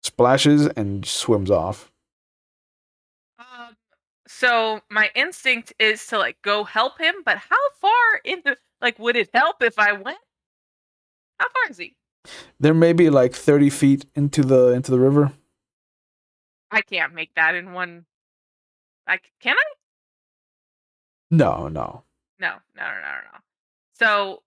Speaker 1: splashes and swims off.
Speaker 2: So my instinct is to like go help him, but how far into, like, would it help if I went? How far is he?
Speaker 1: There may be like 30 feet into the river.
Speaker 2: I can't make that in one. Like, can I?
Speaker 1: No.
Speaker 2: No. So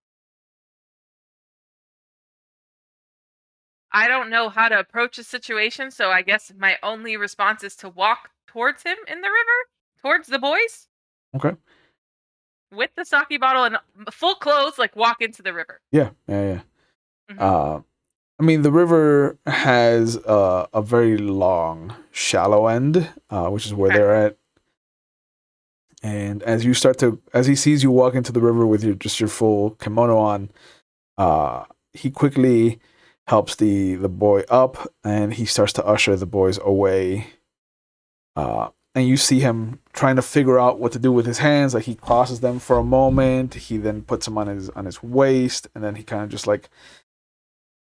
Speaker 2: I don't know how to approach a situation, so I guess my only response is to walk towards him in the river, towards the boys.
Speaker 1: Okay.
Speaker 2: With the sake bottle and full clothes, like walk into the river.
Speaker 1: Yeah.
Speaker 2: Mhm.
Speaker 1: I mean, the river has a very long, shallow end, which is where
Speaker 2: Okay.
Speaker 1: they're at. And as he sees you walk into the river with your full kimono on, he quickly helps the boy up, and he starts to usher the boys away. And you see him trying to figure out what to do with his hands. Like, he crosses them for a moment. He then puts them on his waist, and then he kind of just like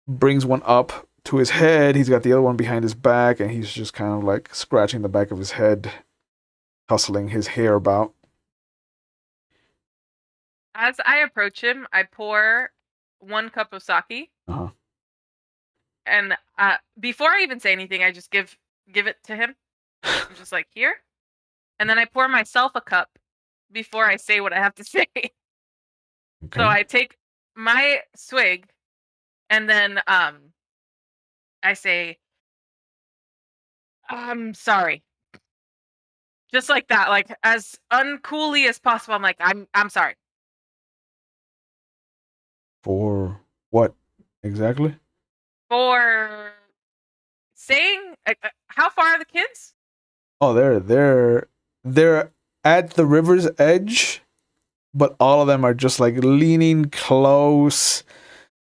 Speaker 1: brings one up to his head. He's got the other one behind his back, and he's just kind of like scratching the back of his head, hustling his hair about.
Speaker 2: As I approach him, I pour 1 cup of sake.
Speaker 1: Uh-huh.
Speaker 2: And before I even say anything, I just give it to him. I'm just like, here. And then I pour myself a cup before I say what I have to say.
Speaker 1: Okay.
Speaker 2: So I take my swig, and then I say, I'm sorry. Just like that, like as uncoolly as possible. I'm like, I'm sorry.
Speaker 1: For what exactly?
Speaker 2: For saying, how far are the kids?
Speaker 1: Oh, they're at the river's edge, but all of them are just like leaning close,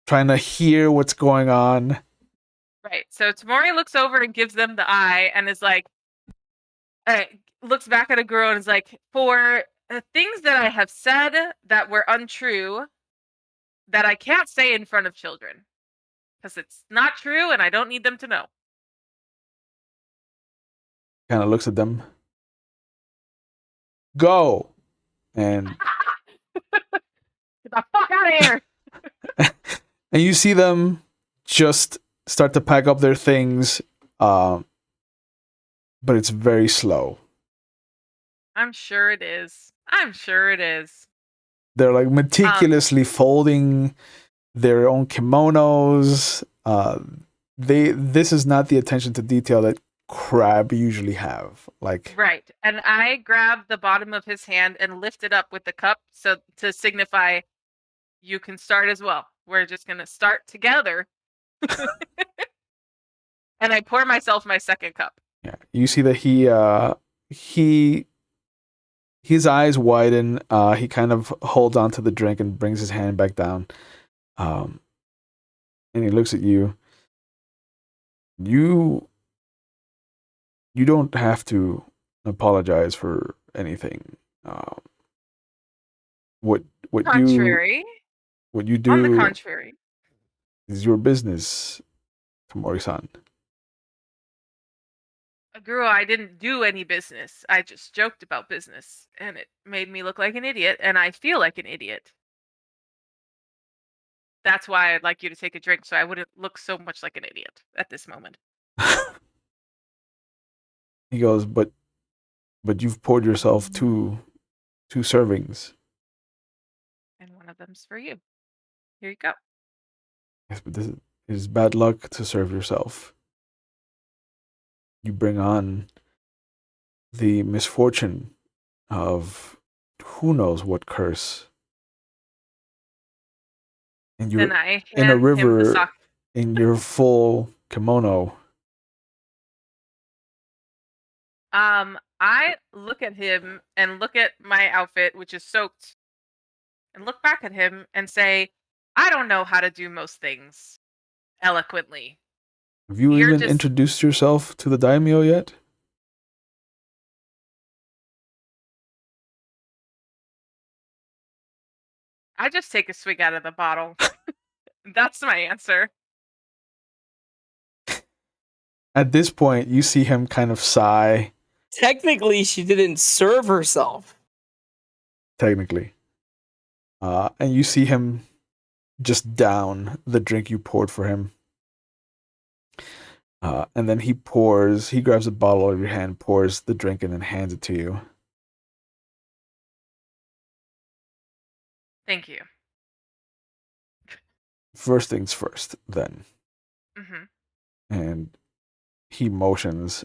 Speaker 1: trying to hear what's going on.
Speaker 2: Right. So Tamori looks over and gives them the eye, and is like, looks back at a girl and is like, for things that I have said that were untrue, that I can't say in front of children, because it's not true and I don't need them to know.
Speaker 1: Kind of looks at them. Go! And
Speaker 2: Get the fuck out of here!
Speaker 1: and you see them just start to pack up their things, but it's very slow.
Speaker 2: I'm sure it is. I'm sure it is.
Speaker 1: They're like meticulously folding their own kimonos. This is not the attention to detail that crab usually have. Like,
Speaker 2: right. And I grab the bottom of his hand and lift it up with the cup so to signify you can start as well. We're just gonna start together. And I pour myself my second cup.
Speaker 1: yeah, you see that his eyes widen. He kind of holds onto the drink and brings his hand back down. And he looks at you. You don't have to apologize for anything. What
Speaker 2: Contrary.
Speaker 1: you do
Speaker 2: On the contrary.
Speaker 1: is your business, Tamori-san.
Speaker 2: Guru, I didn't do any business. I just joked about business, and it made me look like an idiot, and I feel like an idiot. That's why I'd like you to take a drink so I wouldn't look so much like an idiot at this moment.
Speaker 1: He goes, but you've poured yourself two servings.
Speaker 2: And one of them's for you. Here you go.
Speaker 1: Yes, but this is bad luck to serve yourself. You bring on the misfortune of who knows what curse. And you're
Speaker 2: Then I
Speaker 1: in a
Speaker 2: hand him the
Speaker 1: river
Speaker 2: sock.
Speaker 1: in your full kimono.
Speaker 2: I look at him and look at my outfit, which is soaked, and look back at him and say, I don't know how to do most things eloquently.
Speaker 1: Have you
Speaker 2: You're
Speaker 1: even
Speaker 2: just-
Speaker 1: introduced yourself to the Daimyo yet?
Speaker 2: I just take a swig out of the bottle. That's my answer.
Speaker 1: At this point, you see him kind of sigh,
Speaker 3: Technically, she didn't serve herself.
Speaker 1: technically. And you see him just down the drink you poured for him. And then he grabs a bottle out of your hand, pours the drink, and then hands it to you.
Speaker 2: Thank you.
Speaker 1: First things first, then.
Speaker 2: Mm-hmm.
Speaker 1: And he motions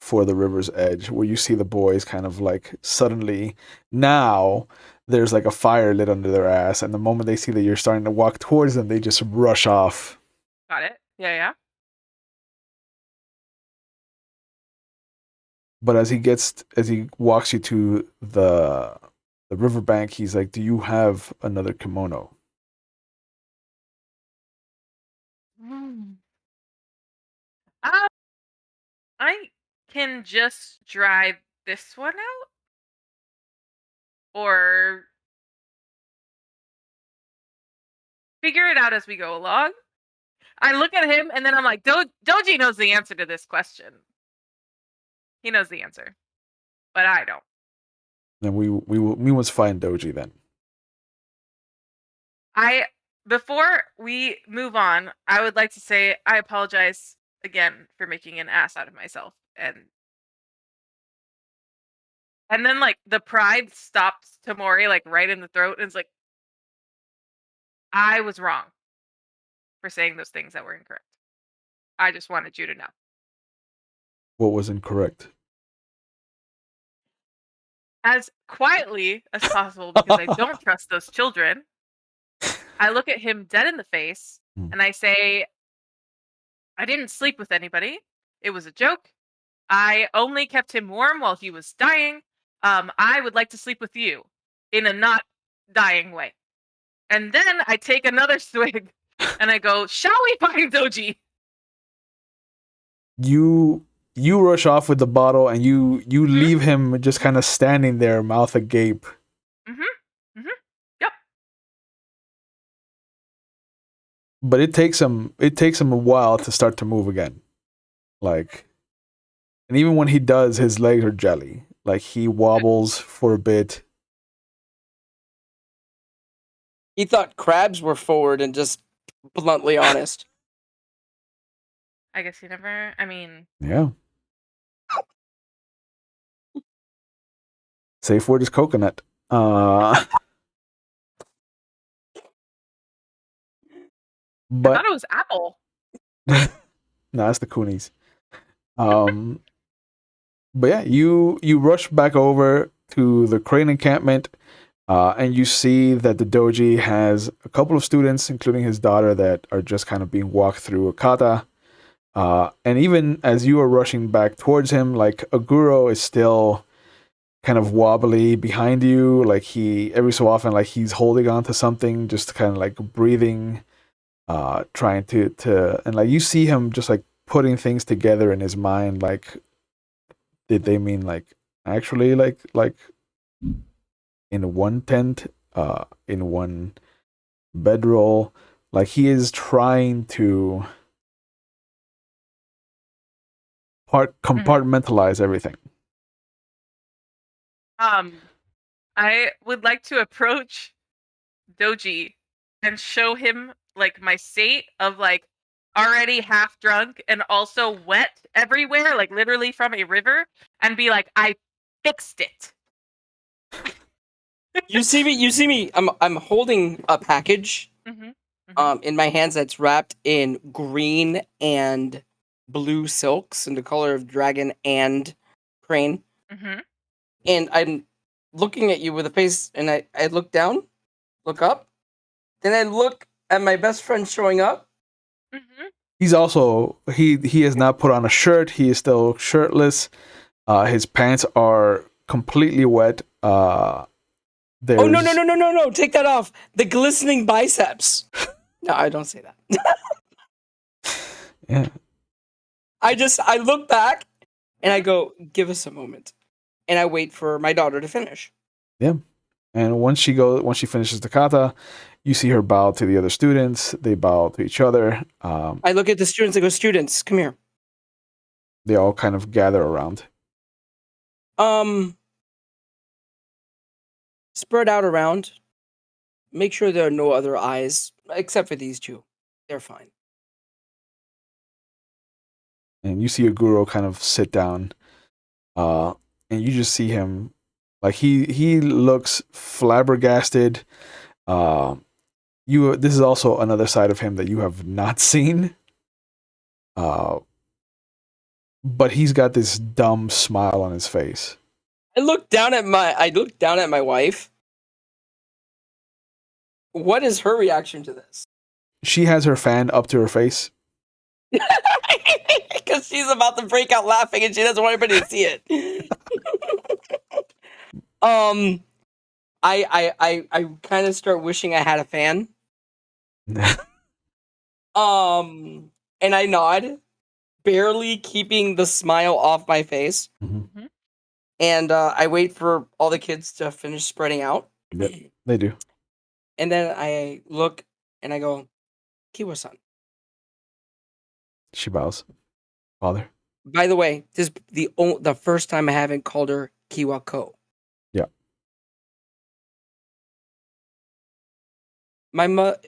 Speaker 1: for the river's edge, where you see the boys kind of like suddenly now there's like a fire lit under their ass, and the moment they see that you're starting to walk towards them, they just rush off.
Speaker 2: Got it. Yeah.
Speaker 1: But as he walks you to the riverbank, he's like, "Do you have another kimono?"
Speaker 2: I can just dry this one out, or figure it out as we go along. I look at him and then I'm like, Doji knows the answer to this question. He knows the answer, but I don't.
Speaker 1: Then we must find Doji then.
Speaker 2: Before we move on, I would like to say I apologize again for making an ass out of myself, and then like the pride stopped Tamori like right in the throat, and it's like, I was wrong for saying those things that were incorrect. I just wanted you to know.
Speaker 1: What was incorrect?
Speaker 2: As quietly as possible, because I don't trust those children, I look at him dead in the face and I say, I didn't sleep with anybody. It was a joke. I only kept him warm while he was dying. I would like to sleep with you in a not dying way. And then I take another swig and I go, shall we find Doji?
Speaker 1: You rush off with the bottle and you leave him just kind of standing there, mouth agape.
Speaker 2: Yep.
Speaker 1: but it takes him a while to start to move again. Like, and even when he does, his legs are jelly. Like he wobbles for a bit.
Speaker 3: He thought crabs were forward and just bluntly honest.
Speaker 2: I guess he never. I mean,
Speaker 1: Yeah. Safe word is coconut.
Speaker 2: I
Speaker 1: But
Speaker 2: thought it was apple.
Speaker 1: no, that's the Coonies. But yeah, you rush back over to the crane encampment, and you see that the doji has a couple of students, including his daughter, that are just kind of being walked through a kata. And even as you are rushing back towards him, like Aguro is still kind of wobbly behind you. Like he every so often, like he's holding on to something, just kind of like breathing, trying to, and like you see him just like putting things together in his mind, like did they mean like actually like in one tent, in one bedroll? Like he is trying to compartmentalize everything.
Speaker 2: I would like to approach Doji and show him like my state of like already half drunk and also wet everywhere, like literally from a river, and be like, I fixed it.
Speaker 3: You see me. I'm holding a package in my hands that's wrapped in green and blue silks in the color of dragon and crane. And I'm looking at you with a face, and I look down, look up, then I look at my best friend showing up.
Speaker 1: He's also he has not put on a shirt. He is still shirtless. His pants are completely wet.
Speaker 3: Oh no! Take that off. The glistening biceps. No, I don't say that.
Speaker 1: Yeah.
Speaker 3: I look back and I go, give us a moment. And I wait for my daughter to finish.
Speaker 1: Yeah. And once she finishes the kata, you see her bow to the other students. They bow to each other.
Speaker 3: I look at the students. I go, students, come here.
Speaker 1: They all kind of gather around.
Speaker 3: Spread out around. Make sure there are no other eyes except for these two. They're fine.
Speaker 1: And you see a guru kind of sit down, and you just see him, like he looks flabbergasted. This is also another side of him that you have not seen. But he's got this dumb smile on his face.
Speaker 3: I look down at my wife. What is her reaction to this?
Speaker 1: She has her fan up to her face.
Speaker 3: Because she's about to break out laughing and she doesn't want everybody to see it. I kind of start wishing I had a fan. And I nod, barely keeping the smile off my face. And I wait for all the kids to finish spreading out.
Speaker 1: Yep, they do.
Speaker 3: And then I look and I go, Kiwa-san.
Speaker 1: She bows. Father.
Speaker 3: By the way, this is the first time I haven't called her Kiwa-ko.
Speaker 1: Yeah.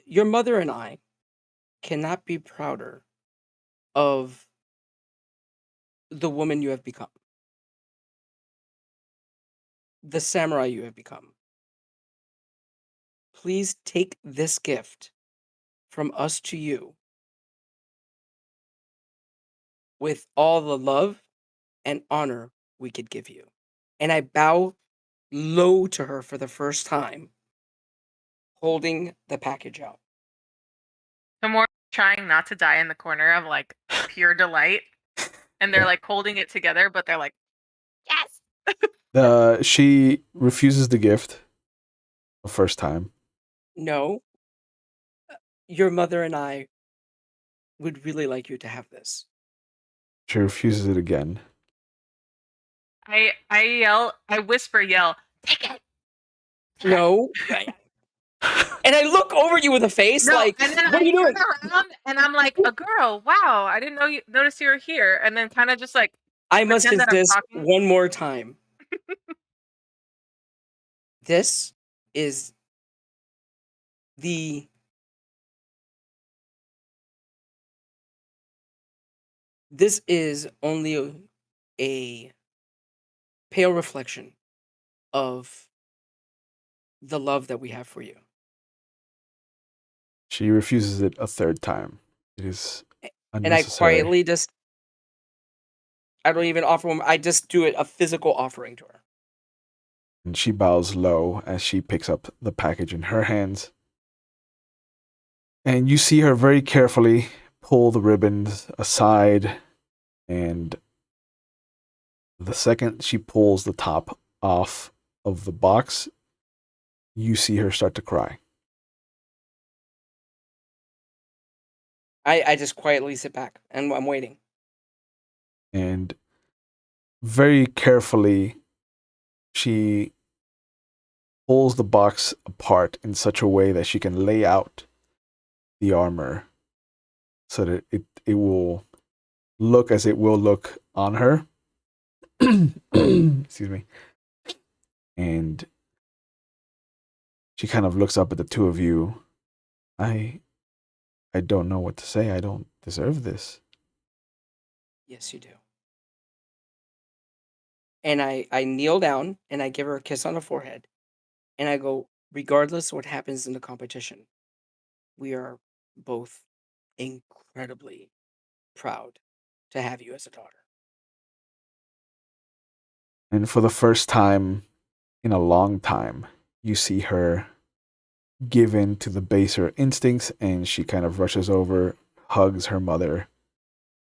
Speaker 3: Your mother and I cannot be prouder of the woman you have become. The samurai you have become. Please take this gift from us to you with all the love and honor we could give you. And I bow low to her for the first time, holding the package out.
Speaker 2: Tamori trying not to die in the corner of like pure delight. And they're like holding it together, but they're like, yes!
Speaker 1: She refuses the gift the first time.
Speaker 3: No. Your mother and I would really like you to have this.
Speaker 1: She refuses it again.
Speaker 2: I whisper, yell, take it!
Speaker 3: No. And I look over you with a face
Speaker 2: No,
Speaker 3: like,
Speaker 2: and then
Speaker 3: what are you
Speaker 2: I
Speaker 3: doing?
Speaker 2: turn around and I'm like, a girl, wow, I didn't notice you were here. And then kind of just like
Speaker 3: I must
Speaker 2: pretend that I'm
Speaker 3: insist
Speaker 2: talking.
Speaker 3: one more time. This is the this is only a pale reflection of the love that we have for you.
Speaker 1: She refuses it a third time. It is
Speaker 3: And I
Speaker 1: unnecessary.
Speaker 3: quietly just, I don't even offer one. I just do it a physical offering to her.
Speaker 1: And she bows low as she picks up the package in her hands. And you see her very carefully pull the ribbons aside, and the second she pulls the top off of the box, you see her start to cry.
Speaker 3: I just quietly sit back and I'm waiting.
Speaker 1: And very carefully, she pulls the box apart in such a way that she can lay out the armor so that it will look as it will look on her. Excuse me. And she kind of looks up at the two of you. I don't know what to say. I don't deserve this.
Speaker 3: Yes, you do. And I kneel down and I give her a kiss on the forehead. And I go, regardless what happens in the competition, we are both incredibly proud to have you as a daughter.
Speaker 1: And for the first time in a long time, you see her give in to the baser instincts, and she kind of rushes over, hugs her mother,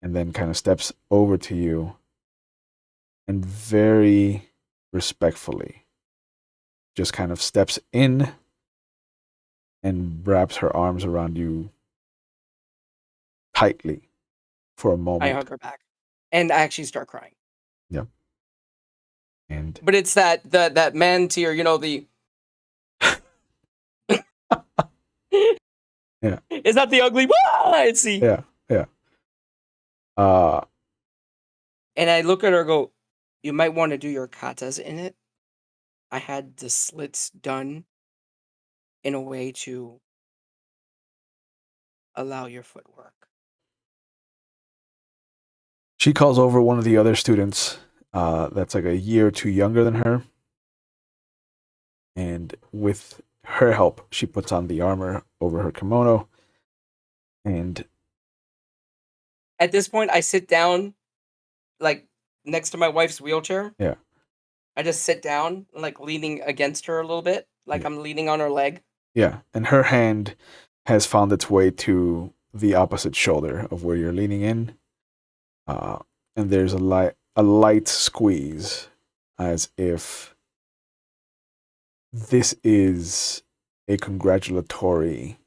Speaker 1: and then kind of steps over to you and very respectfully just kind of steps in and wraps her arms around you tightly for a moment.
Speaker 3: I hug her back. And I actually start crying.
Speaker 1: Yeah. And
Speaker 3: But it's that man tear, the
Speaker 1: yeah.
Speaker 3: It's not the ugly it's the
Speaker 1: Yeah.
Speaker 3: And I look at her and go, you might want to do your katas in it. I had the slits done in a way to allow your footwork.
Speaker 1: She calls over one of the other students that's like a year or two younger than her. And with her help, she puts on the armor over her kimono. And
Speaker 3: At this point, I sit down, like, next to my wife's wheelchair.
Speaker 1: Yeah.
Speaker 3: I just sit down, like, leaning against her a little bit, like I'm leaning on her leg.
Speaker 1: yeah, and her hand has found its way to the opposite shoulder of where you're leaning in. And there's a light squeeze, as if this is a congratulatory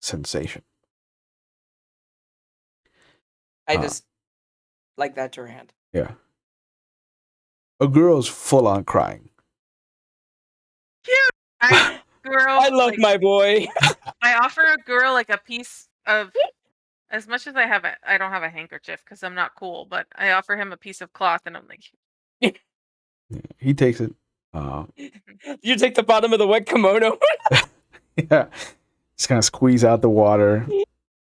Speaker 1: sensation.
Speaker 3: I just like that to her hand.
Speaker 1: Yeah. A girl's full on crying.
Speaker 2: Cute. Girl,
Speaker 3: I love my boy.
Speaker 2: I offer a girl like a piece of, as much as I don't have a handkerchief because I'm not cool, but I offer him a piece of cloth and I'm like,
Speaker 1: Yeah, he takes it.
Speaker 3: You take the bottom of the wet kimono.
Speaker 1: Yeah. Just kind of squeeze out the water.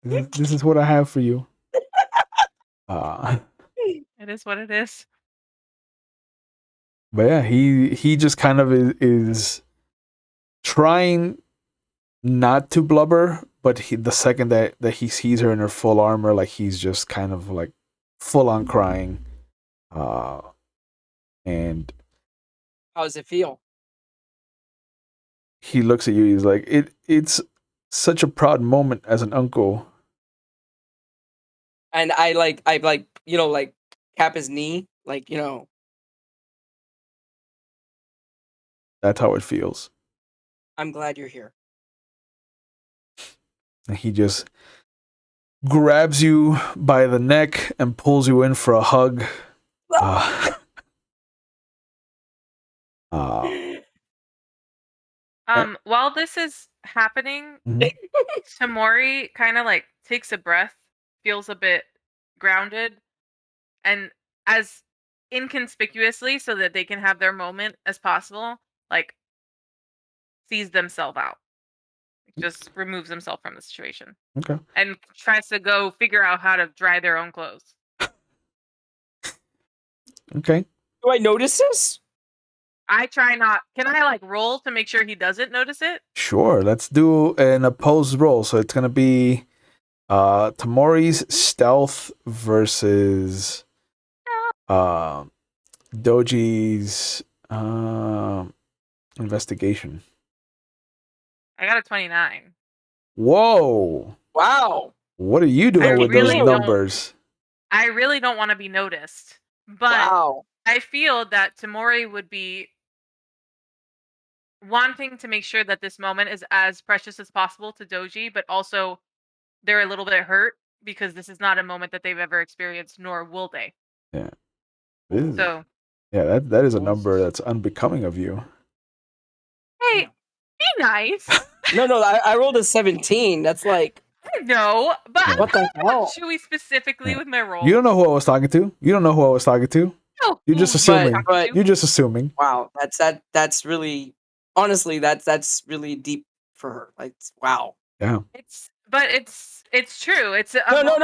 Speaker 1: This is what I have for you.
Speaker 2: it is what it is.
Speaker 1: But yeah, he just kind of is trying not to blubber, but the second that he sees her in her full armor, like he's just kind of like full on crying. And
Speaker 3: How does it feel?
Speaker 1: he looks at you, he's like, it's such a proud moment as an uncle.
Speaker 3: And I cap his knee,
Speaker 1: That's how it feels.
Speaker 3: I'm glad you're here.
Speaker 1: And he just grabs you by the neck and pulls you in for a hug.
Speaker 2: While this is happening,
Speaker 1: Mhm.
Speaker 2: Tamori kind of like takes a breath, feels a bit grounded, and as inconspicuously so that they can have their moment as possible, like sees themselves out. Just removes himself from the situation.
Speaker 1: Okay.
Speaker 2: And tries to go figure out how to dry their own clothes.
Speaker 1: Okay.
Speaker 3: Do I notice this?
Speaker 2: I try not. Can I like roll to make sure he doesn't notice it?
Speaker 1: Sure. Let's do an opposed roll. So it's gonna be Tamori's stealth versus Doji's investigation.
Speaker 2: I got a 29.
Speaker 1: Whoa.
Speaker 3: Wow.
Speaker 1: What are you doing with
Speaker 2: really
Speaker 1: those
Speaker 2: don't-
Speaker 1: numbers?
Speaker 2: I really don't want to be noticed, but
Speaker 3: Wow.
Speaker 2: I feel that Tamori would be wanting to make sure that this moment is as precious as possible to Doji, but also they're a little bit hurt because this is not a moment that they've ever experienced, nor will they.
Speaker 1: Yeah. This is-
Speaker 2: So,
Speaker 1: yeah, that is a number that's unbecoming of you.
Speaker 2: hey, be nice.
Speaker 3: No, I rolled a 17. That's like,
Speaker 2: No, but I'm
Speaker 3: what the hell?
Speaker 2: Chewy specifically
Speaker 1: Yeah.
Speaker 2: with my roll.
Speaker 1: You don't know who I was talking to. You don't know who I was talking to.
Speaker 2: No,
Speaker 1: You're just
Speaker 2: who
Speaker 1: assuming.
Speaker 2: talking
Speaker 3: But-
Speaker 2: to?
Speaker 1: You're just assuming.
Speaker 3: Wow. That's really, honestly, that's really deep for her. Like, wow.
Speaker 1: Yeah.
Speaker 2: It's true. It's a
Speaker 3: No,
Speaker 2: moment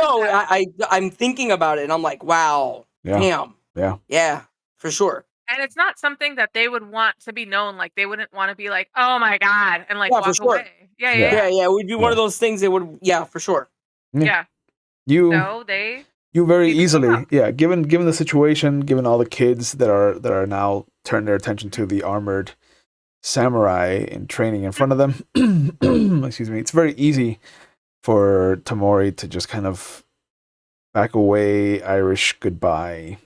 Speaker 2: that-
Speaker 3: I'm thinking about it and I'm like, wow.
Speaker 1: Yeah.
Speaker 3: Damn.
Speaker 1: Yeah.
Speaker 3: Yeah, for sure.
Speaker 2: and it's not something that they would want to be known. Like they wouldn't want to be like, oh my god, and like
Speaker 3: Yeah, for
Speaker 2: walk
Speaker 3: sure.
Speaker 2: away. Yeah,
Speaker 1: Yeah.
Speaker 3: Yeah, yeah. It would be one of
Speaker 1: Yeah.
Speaker 3: those things that would, yeah, for sure.
Speaker 2: yeah.
Speaker 1: You
Speaker 2: So they
Speaker 1: you very
Speaker 2: keep it
Speaker 1: easily,
Speaker 2: up.
Speaker 1: yeah, given the situation, given all the kids that are now turning their attention to the armored samurai in training in front of them. Excuse me. It's very easy for Tamori to just kind of back away, Irish goodbye.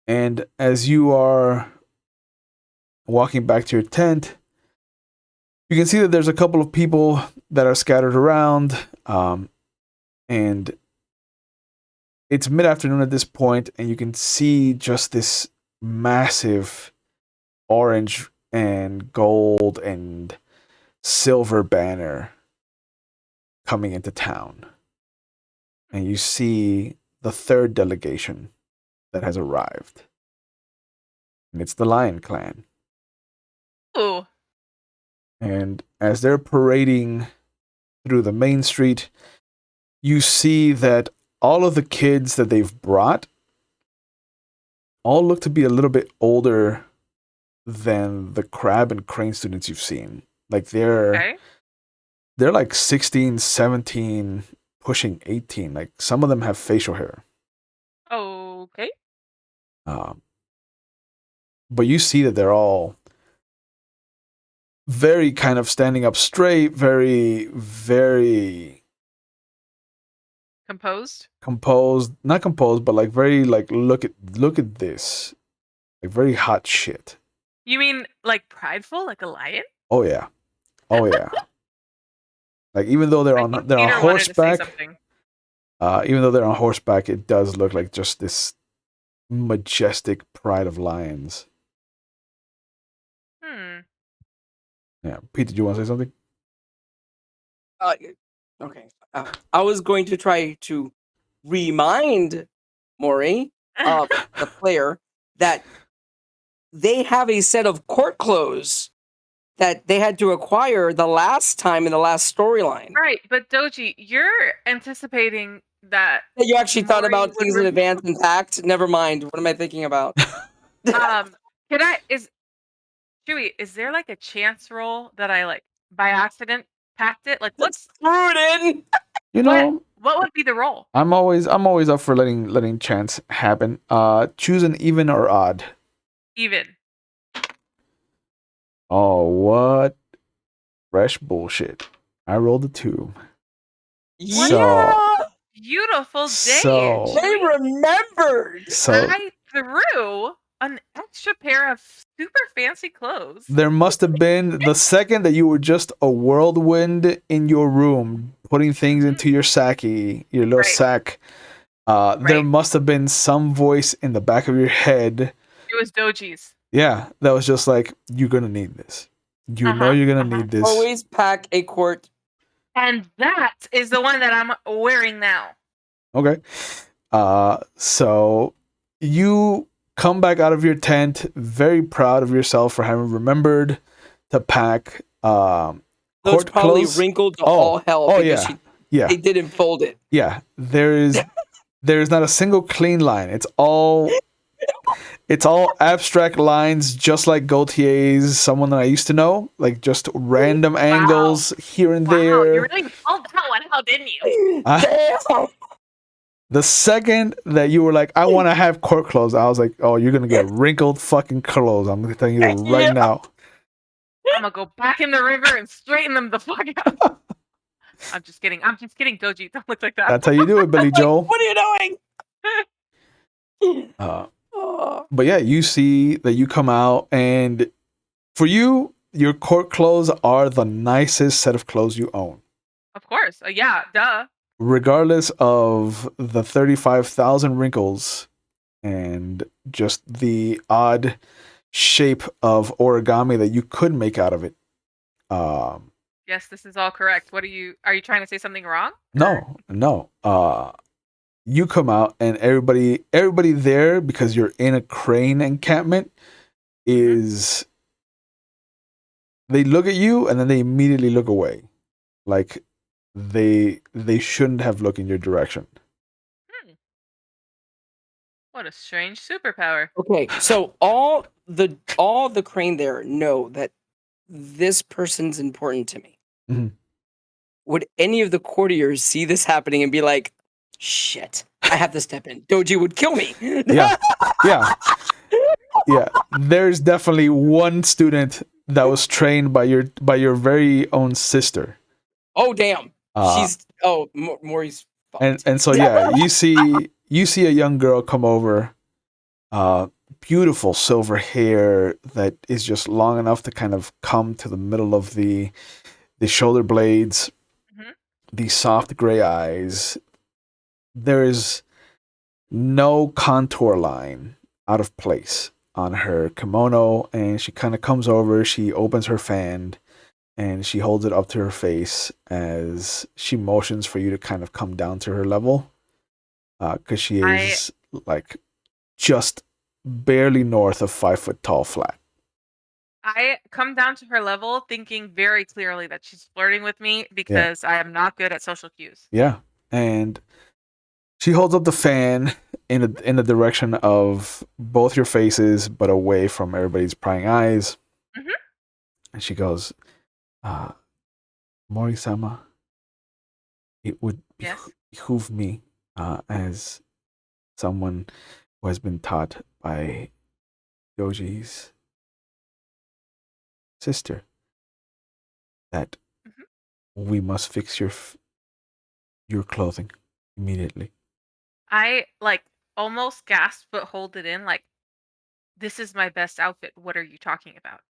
Speaker 1: And as you are walking back to your tent, you can see that there's a couple of people that are scattered around, and it's mid-afternoon at this point, and you can see just this massive orange and gold and silver banner coming into town. And you see the third delegation that has arrived. And it's the Lion Clan.
Speaker 2: Ooh.
Speaker 1: And as they're parading through the main street, you see that all of the kids that they've brought all look to be a little bit older than the crab and crane students you've seen. Like they're like 16, 17, pushing 18. Like some of them have facial hair.
Speaker 2: Okay.
Speaker 1: But you see that they're all very kind of standing up straight, very, very
Speaker 2: Composed.
Speaker 1: not composed, but like very like look at this, like very hot shit.
Speaker 2: You mean like prideful, like a lion?
Speaker 1: Oh yeah. Like even though they're
Speaker 2: I
Speaker 1: on
Speaker 2: think
Speaker 1: they're
Speaker 2: Peter
Speaker 1: on
Speaker 2: wanted to say
Speaker 1: horseback,
Speaker 2: something.
Speaker 1: even though they're on horseback, it does look like just this majestic pride of lions. Yeah, Pete, did you want to say something?
Speaker 3: Okay. I was going to try to remind Mori, the player, that they have a set of court clothes that they had to acquire the last time in the last storyline.
Speaker 2: Right, but Doji, you're anticipating that.
Speaker 3: You actually thought
Speaker 2: Mori
Speaker 3: about
Speaker 2: would
Speaker 3: things in
Speaker 2: remove-
Speaker 3: advance and fact? Never mind. What am I thinking about?
Speaker 2: Chewy, is there like a chance roll that I like by accident packed it? Like
Speaker 3: Let's throw it in.
Speaker 1: You know,
Speaker 2: what would be the roll?
Speaker 1: I'm always up for letting chance happen. Choose an even or odd.
Speaker 2: Even.
Speaker 1: Oh, what fresh bullshit. I rolled a 2.
Speaker 3: Yeah.
Speaker 1: So-
Speaker 2: Beautiful day.
Speaker 1: So-
Speaker 3: They
Speaker 2: Chewy.
Speaker 3: remembered.
Speaker 1: So
Speaker 2: I threw an extra pair of super fancy clothes.
Speaker 1: there must have been the second that you were just a whirlwind in your room, putting things into your sacky, your little
Speaker 2: Right.
Speaker 1: sack. There
Speaker 2: Right.
Speaker 1: must have been some voice in the back of your head.
Speaker 2: It was Doji's.
Speaker 1: Yeah, that was just like, you're gonna need this. You know you're gonna need this.
Speaker 3: Always pack a quart.
Speaker 2: And that is the one that I'm wearing now.
Speaker 1: Okay. So you come back out of your tent, very proud of yourself for having remembered to pack
Speaker 3: Those
Speaker 1: court
Speaker 3: probably
Speaker 1: clothes.
Speaker 3: wrinkled to all hell because
Speaker 1: Yeah.
Speaker 3: they didn't fold it.
Speaker 1: Yeah. There's not a single clean line. It's all abstract lines, just like Gaultier's, someone that I used to know, like just random angles here and there.
Speaker 2: You really called that one out, didn't you?
Speaker 3: Damn.
Speaker 1: The second that you were like, I want to have court clothes, I was like, oh, you're gonna get wrinkled fucking clothes. I'm telling you that right now.
Speaker 2: I'm gonna go back in the river and straighten them the fuck out. I'm just kidding, Doji. Don't look like that.
Speaker 1: That's how you do it, Billy Joel.
Speaker 3: What are you doing?
Speaker 1: But yeah, you see that you come out, and for you, your court clothes are the nicest set of clothes you own.
Speaker 2: Of course. Yeah, duh.
Speaker 1: Regardless of the 35,000 wrinkles and just the odd shape of origami that you could make out of it.
Speaker 2: Yes, this is all correct. Are you trying to say something wrong?
Speaker 1: No. You come out, and everybody there, because you're in a crane encampment, is they look at you and then they immediately look away. Like they shouldn't have looked in your direction.
Speaker 2: What a strange superpower.
Speaker 3: Okay, so all the crane there know that this person's important to me.
Speaker 1: Mm-hmm.
Speaker 3: Would any of the courtiers see this happening and be like, shit, I have to step in. Doji would kill me.
Speaker 1: Yeah. There's definitely one student that was trained by your very own sister.
Speaker 3: Oh damn. Mori's fucked.
Speaker 1: And so yeah, you see a young girl come over, beautiful silver hair that is just long enough to kind of come to the middle of the shoulder blades, the soft gray eyes. There is no contour line out of place on her kimono, and she kind of comes over, she opens her fan, and she holds it up to her face as she motions for you to kind of come down to her level, because she is like just barely north of 5 foot tall flat.
Speaker 2: I come down to her level thinking very clearly that she's flirting with me because I am not good at social cues.
Speaker 1: Yeah, and she holds up the fan in the direction of both your faces, but away from everybody's prying eyes. And she goes, Mori-sama, it would behoove me, as someone who has been taught by Doji's sister, that we must fix your clothing immediately.
Speaker 2: I almost gasp but hold it in, like, this is my best outfit. What are you talking about?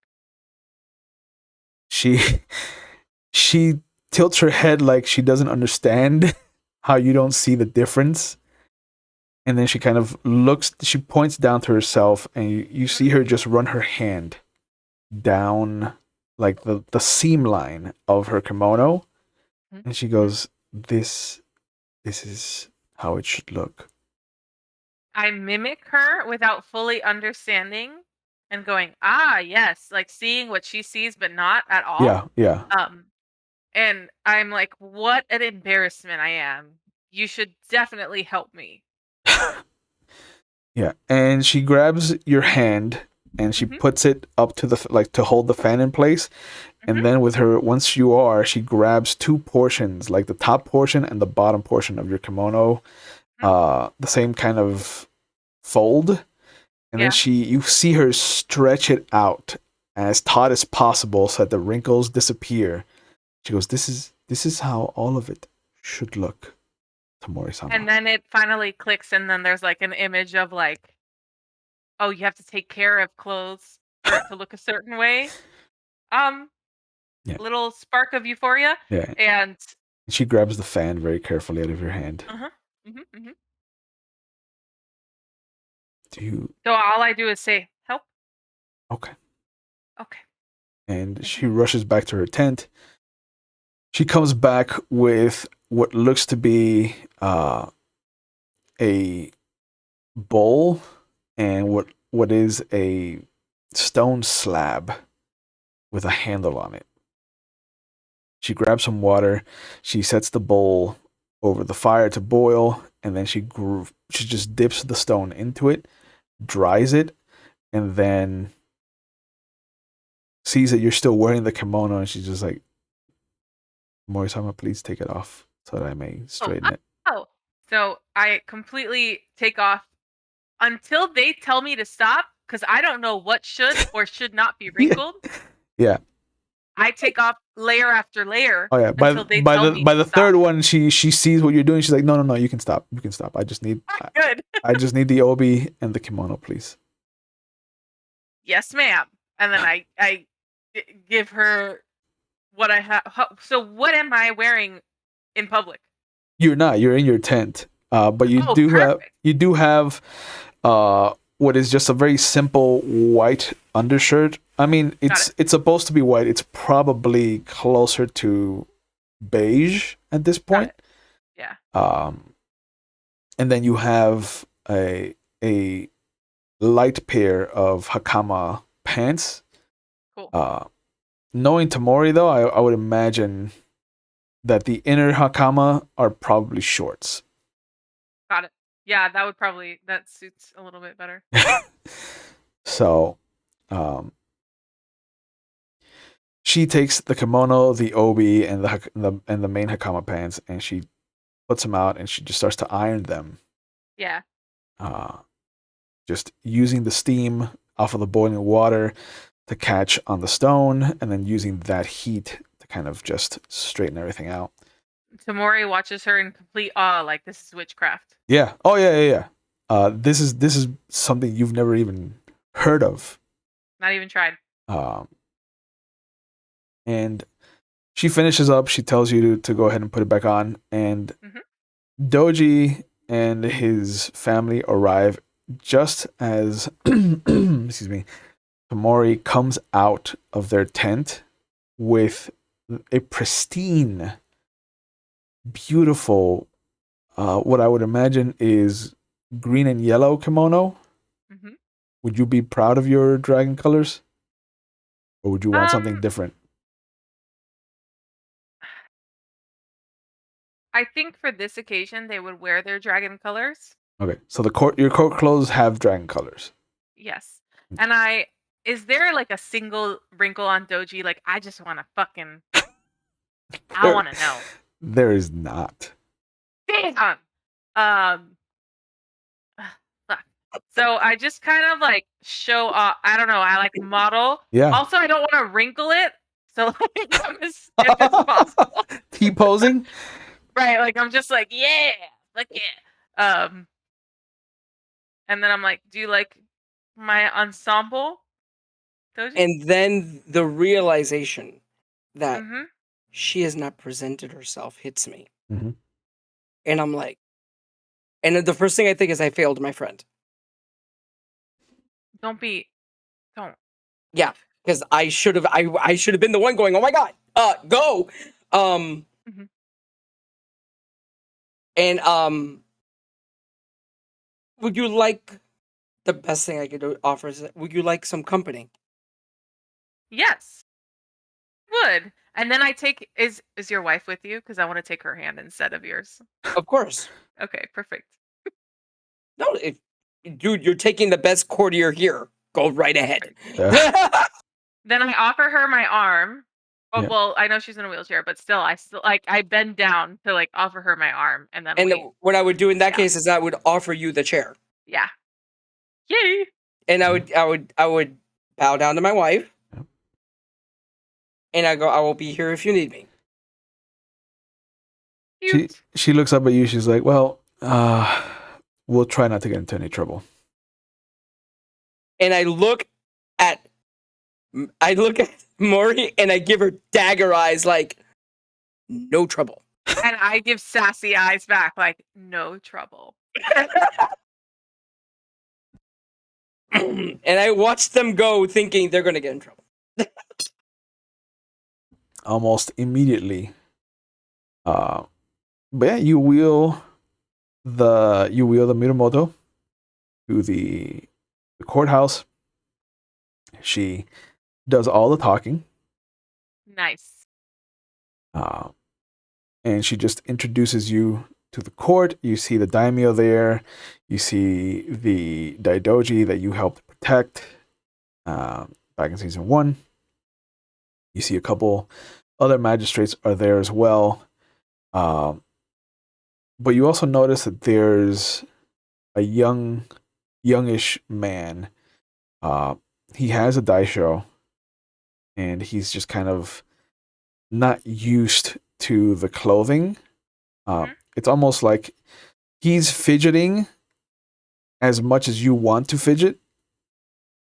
Speaker 1: She tilts her head like she doesn't understand how you don't see the difference. And then she kind of she points down to herself, and you see her just run her hand down like the seam line of her kimono. And she goes, this is how it should look.
Speaker 2: I mimic her without fully understanding and going, yes, like seeing what she sees but not at all.
Speaker 1: Yeah.
Speaker 2: And I'm like, what an embarrassment I am. You should definitely help me.
Speaker 1: Yeah, and she grabs your hand and she puts it up to to hold the fan in place. And then once she grabs two portions, like the top portion and the bottom portion of your kimono, the same kind of fold. And then you see her stretch it out as taut as possible so that the wrinkles disappear. She goes, this is how all of it should look, Tamori-sama.
Speaker 2: And then it finally clicks, and then there's like an image of like, oh, you have to take care of clothes for it to look a certain way. Little spark of euphoria.
Speaker 1: Yeah.
Speaker 2: And
Speaker 1: she grabs the fan very carefully out of your hand.
Speaker 2: So all I do is say, help.
Speaker 1: Okay.
Speaker 2: Okay.
Speaker 1: And she rushes back to her tent. She comes back with what looks to be a bowl and what is a stone slab with a handle on it. She grabs some water. She sets the bowl over the fire to boil, and then she just dips the stone into it, dries it, and then sees that you're still wearing the kimono, and she's just like, Mori-sama, please take it off so that I may straighten it.
Speaker 2: Oh. So I completely take off until they tell me to stop, because I don't know what should or should not be wrinkled.
Speaker 1: Yeah.
Speaker 2: I take off layer after layer
Speaker 1: Oh yeah.
Speaker 2: until they tell me
Speaker 1: By
Speaker 2: to
Speaker 1: the
Speaker 2: stop.
Speaker 1: third one, she sees what you're doing. She's like, no, you can stop. You can stop. I just need
Speaker 2: Good.
Speaker 1: I just need the obi and the kimono, please.
Speaker 2: Yes, ma'am. And then I give her what I have. So what am I wearing in public?
Speaker 1: You're not. You're in your tent. But you
Speaker 2: Perfect.
Speaker 1: do have what is just a very simple white undershirt. I mean, it's supposed to be white. It's probably closer to beige at this point.
Speaker 2: Yeah.
Speaker 1: And then you have a light pair of hakama pants.
Speaker 2: Cool.
Speaker 1: Knowing Tamori though, I would imagine that the inner hakama are probably shorts.
Speaker 2: Got it. Yeah, that suits a little bit better.
Speaker 1: So, she takes the kimono, the obi, and the main hakama pants, and she puts them out, and she just starts to iron them.
Speaker 2: Yeah.
Speaker 1: Just using the steam off of the boiling water to catch on the stone, and then using that heat to kind of just straighten everything out.
Speaker 2: Tamori watches her in complete awe, like this is witchcraft.
Speaker 1: Yeah. Oh yeah. This is something you've never even heard of.
Speaker 2: Not even tried.
Speaker 1: And she finishes up. She tells you to go ahead and put it back on. And Doji and his family arrive just as excuse me, Tamori comes out of their tent with a pristine, beautiful, what I would imagine is green and yellow kimono.
Speaker 2: Mm-hmm.
Speaker 1: Would you be proud of your dragon colors? Or would you want something different?
Speaker 2: I think for this occasion, they would wear their dragon colors.
Speaker 1: Okay, so your court clothes have dragon colors.
Speaker 2: Yes. And is there like a single wrinkle on Doji? Like, I just want to fucking, I want to know.
Speaker 1: There is not.
Speaker 2: Damn! Fuck. So I just kind of like show off, I don't know, I like model.
Speaker 1: Yeah.
Speaker 2: Also, I don't want to wrinkle it. So like, I'm as stiff as possible.
Speaker 1: T-posing?
Speaker 2: Right, like I'm just like, yeah, look it. And then I'm like, do you like my ensemble, Doji?
Speaker 3: And then the realization that she has not presented herself hits me.
Speaker 1: Mm-hmm.
Speaker 3: And I'm like, and the first thing I think is I failed my friend.
Speaker 2: Don't.
Speaker 3: Yeah, because I should have been the one going, oh my god, go. And would you like, the best thing I could offer is, would you like some company?
Speaker 2: Yes. Would. And then I take, is your wife with you? Because I want to take her hand instead of yours.
Speaker 3: Of course.
Speaker 2: Okay, perfect.
Speaker 3: No, dude, you're taking the best courtier here. Go right ahead.
Speaker 2: Then I offer her my arm. Oh, yeah. Well, I know she's in a wheelchair, but still, I bend down to like offer her my arm, and then.
Speaker 3: What I would do in that case is I would offer you the chair.
Speaker 2: Yeah. Yay!
Speaker 3: And I would bow down to my wife, and I go, I will be here if you need me.
Speaker 1: She looks up at you. She's like, well, we'll try not to get into any trouble.
Speaker 3: And I look at Mori and I give her dagger eyes like, no trouble.
Speaker 2: And I give sassy eyes back like, no trouble.
Speaker 3: And I watched them go thinking they're gonna get in trouble.
Speaker 1: Almost immediately. But yeah, you wheel the Mirumoto to the courthouse. She does all the talking.
Speaker 2: Nice.
Speaker 1: And she just introduces you to the court. You see the Daimyo there. You see the Daidoji that you helped protect back in season 1. You see a couple other magistrates are there as well. But you also notice that there's a youngish man. He has a daisho, and he's just kind of not used to the clothing. It's almost like he's fidgeting as much as you want to fidget.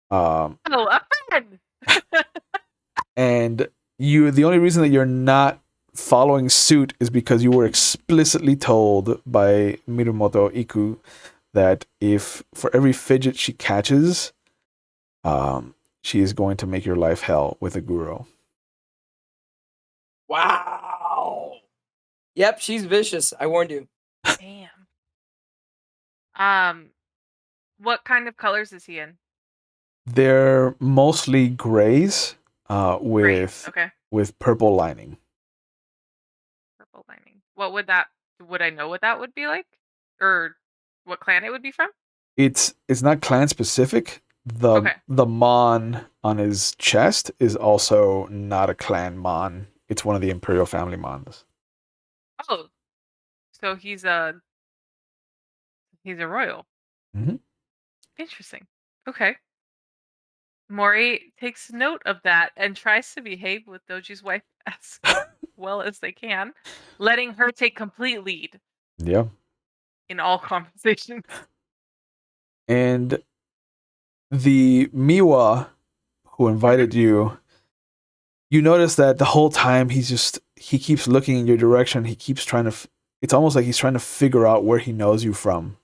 Speaker 2: Oh, a friend.
Speaker 1: And the only reason that you're not following suit is because you were explicitly told by Mirumoto Iku that if for every fidget she catches, she is going to make your life hell with a guru.
Speaker 3: Wow. Yep, she's vicious. I warned you.
Speaker 2: Damn. What kind of colors is he in?
Speaker 1: They're mostly grays,
Speaker 2: Grays. Okay.
Speaker 1: with purple lining.
Speaker 2: Purple lining. Would I know what that would be like? Or what clan it would be from?
Speaker 1: It's not clan specific. The mon on his chest is also not a clan mon. It's one of the imperial family mons.
Speaker 2: Oh. So he's a royal.
Speaker 1: Mm-hmm.
Speaker 2: Interesting. Okay. Mori takes note of that and tries to behave with Doji's wife as well as they can, letting her take complete lead.
Speaker 1: Yeah.
Speaker 2: In all conversations.
Speaker 1: And the Miwa who invited you, you notice that the whole time he keeps looking in your direction. He keeps trying to. It's almost like he's trying to figure out where he knows you from,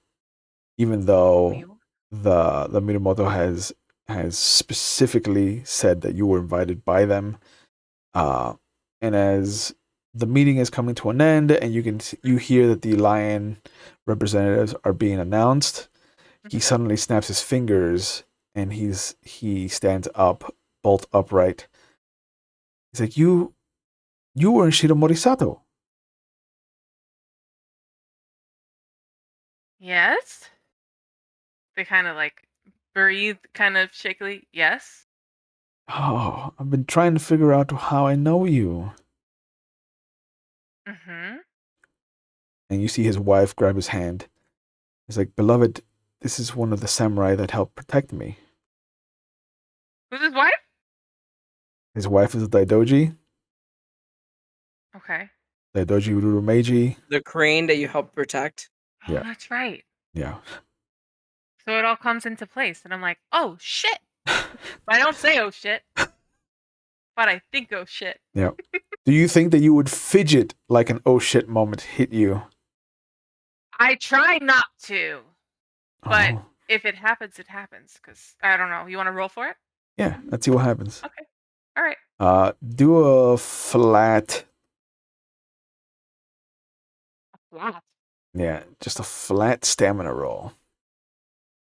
Speaker 1: even though the Mirumoto has specifically said that you were invited by them. And as the meeting is coming to an end, and you hear that the lion representatives are being announced, he suddenly snaps his fingers and he stands up, bolt upright. He's like, you were in Shiromori-Sato.
Speaker 2: Yes. They kind of like breathe kind of shakily. Yes.
Speaker 1: Oh, I've been trying to figure out how I know you.
Speaker 2: Mm-hmm.
Speaker 1: And you see his wife grab his hand. He's like, beloved, this is one of the samurai that helped protect me.
Speaker 2: Who's his wife?
Speaker 1: His wife is a Daidoji.
Speaker 2: Okay.
Speaker 1: Daidoji Urumeiji.
Speaker 3: The crane that you helped protect.
Speaker 2: Oh,
Speaker 1: Yeah.
Speaker 2: that's right.
Speaker 1: Yeah.
Speaker 2: So it all comes into place, and I'm like, oh shit. I don't say oh shit, but I think oh shit.
Speaker 1: Yeah. Do you think that you would fidget like an oh shit moment hit you?
Speaker 2: I try not to, but if it happens, it happens. Because I don't know. You want to roll for it?
Speaker 1: Yeah, let's see what happens.
Speaker 2: Okay. All right.
Speaker 1: Do a flat.
Speaker 2: Flat.
Speaker 1: Yeah, just a flat stamina roll.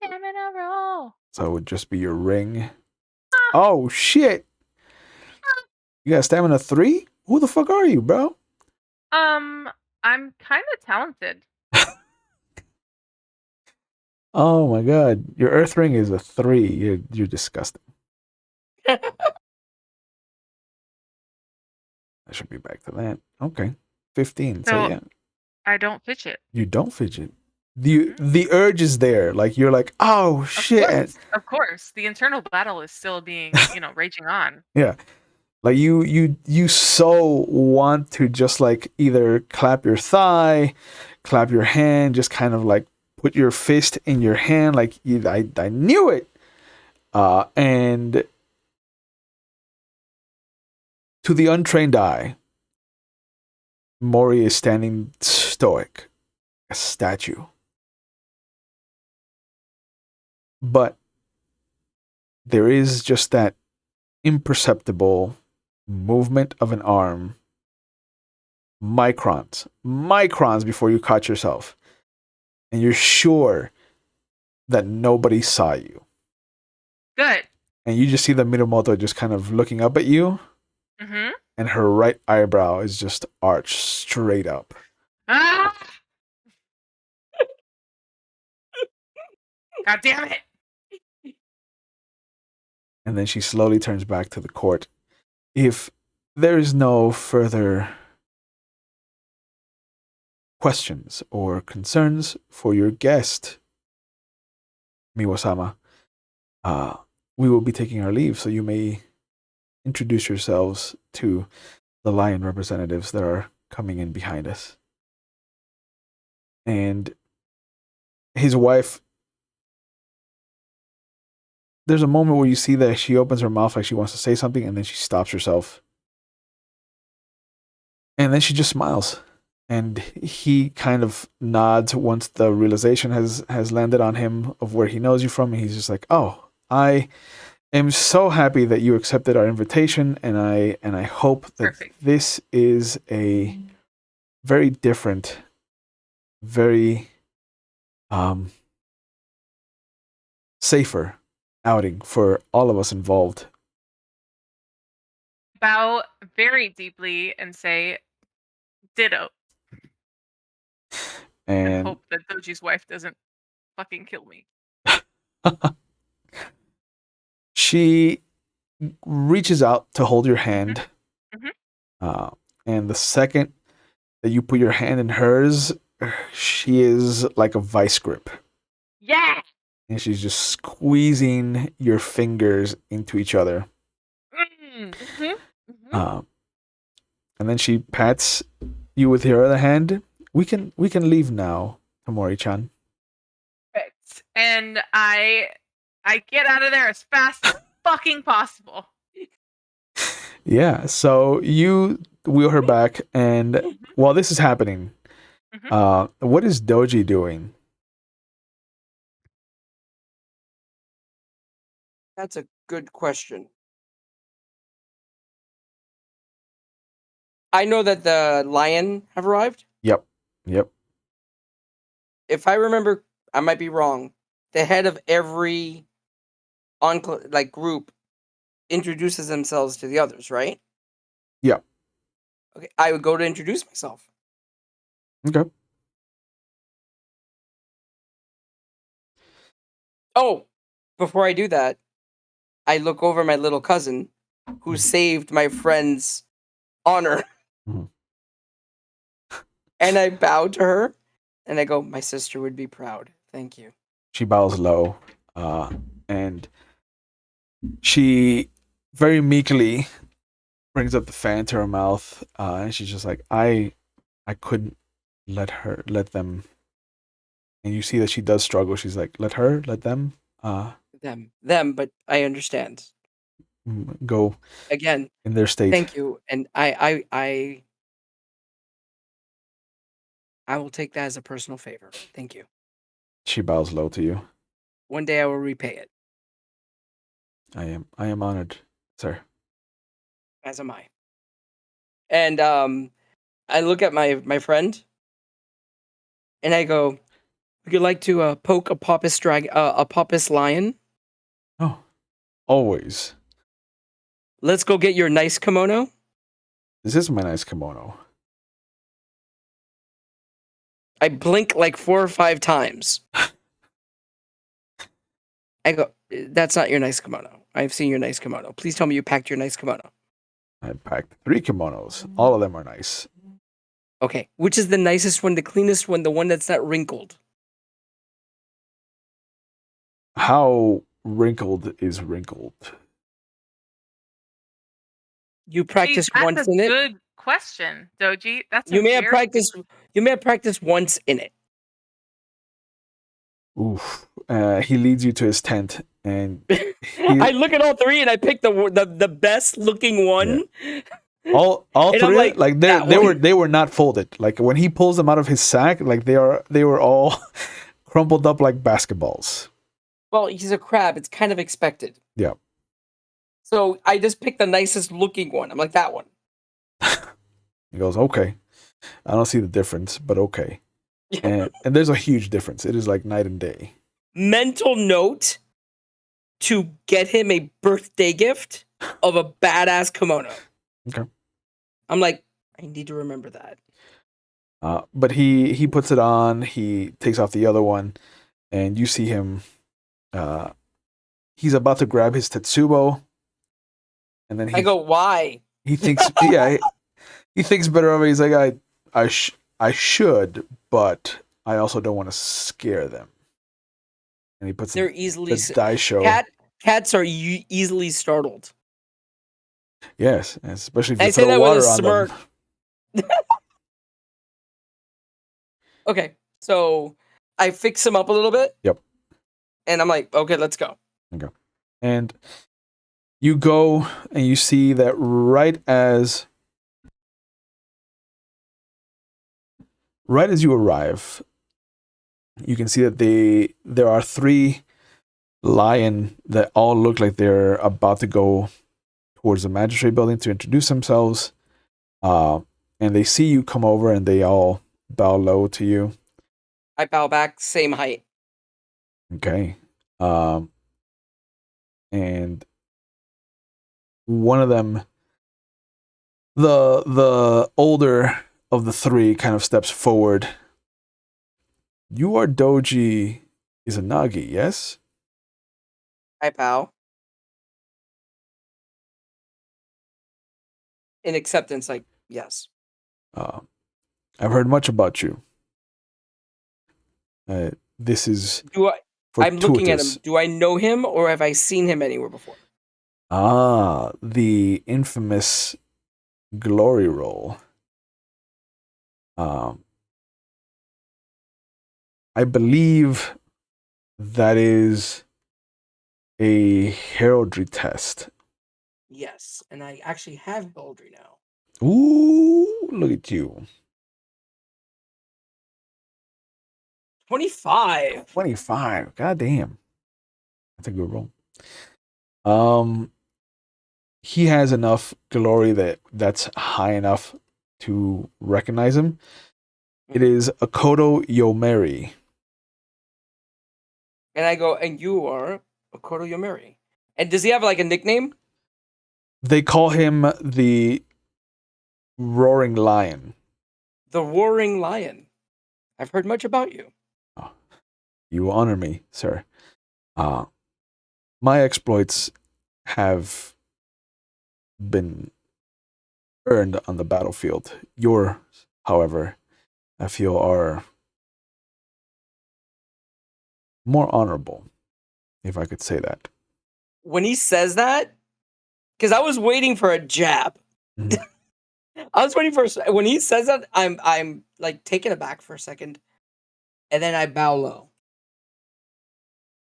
Speaker 2: Stamina roll.
Speaker 1: So it would just be your ring. Oh shit! You got stamina 3? Who the fuck are you, bro?
Speaker 2: I'm kind of talented.
Speaker 1: Oh my god, your earth ring is a 3. You're disgusting. I should be back to that. Okay, 15. So yeah,
Speaker 2: I don't fidget.
Speaker 1: you don't fidget. The urge is there. Like you're like, oh shit.
Speaker 2: Of course, the internal battle is still being, raging on.
Speaker 1: Yeah. Like you so want to just like either clap your thigh, clap your hand, just kind of like put your fist in your hand, like I knew it. And to the untrained eye, Mori is standing stoic, a statue. But there is just that imperceptible movement of an arm, microns before you caught yourself, and you're sure that nobody saw you.
Speaker 2: Good.
Speaker 1: And you just see the Minamoto just kind of looking up at you,
Speaker 2: Mm-hmm.
Speaker 1: and her right eyebrow is just arched straight up.
Speaker 2: Ah! God damn it!
Speaker 1: And then she slowly turns back to the court. If there is no further questions or concerns for your guest, Miwa-sama, we will be taking our leave, so you may introduce yourselves to the lion representatives that are coming in behind us. And his wife, there's a moment where you see that she opens her mouth like she wants to say something, and then she stops herself. And then she just smiles. And he kind of nods once the realization has landed on him of where he knows you from. And he's just like, oh, I am so happy that you accepted our invitation, and I hope that
Speaker 2: Perfect.
Speaker 1: this is a very different, very safer outing for all of us involved.
Speaker 2: Bow very deeply and say, ditto. And
Speaker 1: And
Speaker 2: hope that Doji's wife doesn't fucking kill me.
Speaker 1: she reaches out to hold your hand.
Speaker 2: Mhm.
Speaker 1: And the second that you put your hand in hers, she is like a vice grip.
Speaker 2: Yeah!
Speaker 1: And she's just squeezing your fingers into each other.
Speaker 2: Mm-hmm.
Speaker 1: And then she pats you with her other hand. We can leave now, Tamori-chan.
Speaker 2: Perfect. And I get out of there as fast as fucking possible.
Speaker 1: Yeah, so you wheel her back, and while this is happening, what is Doji doing?
Speaker 3: That's a good question. I know that the lion have arrived.
Speaker 1: Yep.
Speaker 3: If I remember, I might be wrong. The head of every group introduces themselves to the others, right?
Speaker 1: Yeah.
Speaker 3: Okay, I would go to introduce myself.
Speaker 1: Okay.
Speaker 3: Oh, before I do that, I look over my little cousin who saved my friend's honor.
Speaker 1: Mhm.
Speaker 3: And I bow to her and I go, my sister would be proud. Thank you.
Speaker 1: She bows low, and she very meekly brings up the fan to her mouth, and she's just like, I couldn't let them. And you see that she does struggle. She's like, let them
Speaker 3: Them, but I understand.
Speaker 1: go
Speaker 3: Again,
Speaker 1: in their state.
Speaker 3: thank you. And I will take that as a personal favor. Thank you.
Speaker 1: She bows low to you.
Speaker 3: One day I will repay it.
Speaker 1: I am honored, sir.
Speaker 3: As am I. And I look at my friend and I go, would you like to poke a pompous lion?
Speaker 1: Oh, always.
Speaker 3: Let's go get your nice kimono.
Speaker 1: This is my nice kimono.
Speaker 3: I blink like 4 or 5 times. I go, that's not your nice kimono. I've seen your nice kimono. Please tell me you packed your nice kimono.
Speaker 1: I packed 3 kimonos. All of them are nice.
Speaker 3: Okay, which is the nicest one, the cleanest one, the one that's not wrinkled?
Speaker 1: How wrinkled is wrinkled?
Speaker 3: You practice once
Speaker 2: That's a
Speaker 3: in it.
Speaker 2: good question, Doji. That's
Speaker 3: You may have practiced. You may have practiced once in it.
Speaker 1: Oof. He leads you to his tent, and
Speaker 3: I look at all 3 and I pick the best looking one.
Speaker 1: Yeah. All
Speaker 3: And I'm
Speaker 1: 3
Speaker 3: like,
Speaker 1: they were not folded. Like when he pulls them out of his sack, like they were all crumpled up like basketballs.
Speaker 3: Well, he's a crab. It's kind of expected.
Speaker 1: Yeah.
Speaker 3: So I just picked the nicest looking one. I'm like, that one.
Speaker 1: He goes, okay. I don't see the difference, but okay. And there's a huge difference. It is like night and day.
Speaker 3: Mental note to get him a birthday gift of a badass kimono.
Speaker 1: Okay.
Speaker 3: I'm like, I need to remember that.
Speaker 1: But he puts it on. He takes off the other one, and you see him. He's about to grab his Tetsubo, and then
Speaker 3: I go, why?
Speaker 1: he thinks, yeah, he thinks better of it. He's like, I should, but I also don't want to scare them. And he puts
Speaker 3: They're easily
Speaker 1: the daisho.
Speaker 3: Cats are easily startled.
Speaker 1: Yes, especially if
Speaker 3: I
Speaker 1: you
Speaker 3: say
Speaker 1: throw
Speaker 3: that with a
Speaker 1: water on
Speaker 3: smirk.
Speaker 1: them.
Speaker 3: Okay, so I fix him up a little bit.
Speaker 1: Yep.
Speaker 3: And I'm like, okay, let's go.
Speaker 1: Okay. And you go and you see that right as you arrive, you can see that there are 3 lion that all look like they're about to go towards the magistrate building to introduce themselves. And they see you come over and they all bow low to you.
Speaker 3: I bow back, same height.
Speaker 1: Okay. And one of them, the older of the 3, kind of steps forward. You are Doji Izanagi, yes?
Speaker 3: I bow. In acceptance, like, yes.
Speaker 1: I've heard much about you. This is
Speaker 3: I'm looking at him.
Speaker 1: fortuitous.
Speaker 3: Do I know him or have I seen him anywhere before?
Speaker 1: The infamous glory roll. I believe that is a heraldry test.
Speaker 3: Yes, and I actually have heraldry now.
Speaker 1: Ooh, look at you.
Speaker 3: 25.
Speaker 1: 25. God damn. That's a good roll. He has enough glory that's high enough to recognize him. It is Akoto Yomeri.
Speaker 3: And I go, and you are Akoto Yomeri. And does he have like a nickname?
Speaker 1: They call him the Roaring Lion.
Speaker 3: The Roaring Lion. I've heard much about you.
Speaker 1: Oh, you honor me, sir. My exploits have been earned on the battlefield. Yours, however, I feel are more honorable, if I could say that.
Speaker 3: When he says that, because I was waiting for a jab.
Speaker 1: Mhm.
Speaker 3: I was waiting for when he says that, I'm like taken aback for a second, and then I bow low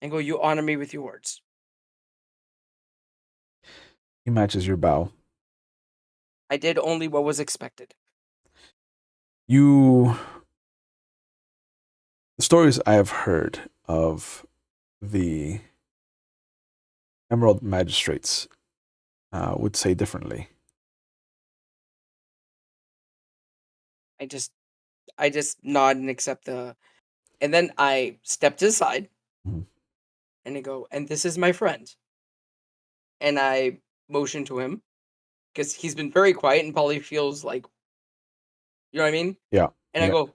Speaker 3: and go, "You honor me with your words."
Speaker 1: He matches your bow.
Speaker 3: I did only what was expected.
Speaker 1: The stories I have heard of the Emerald Magistrates would say differently.
Speaker 3: I just nod and accept and then I step to the side,
Speaker 1: Mhm.
Speaker 3: and I go, "And this is my friend," and I motion to him because he's been very quiet and probably feels like, you know what I mean?
Speaker 1: Yeah.
Speaker 3: And I go,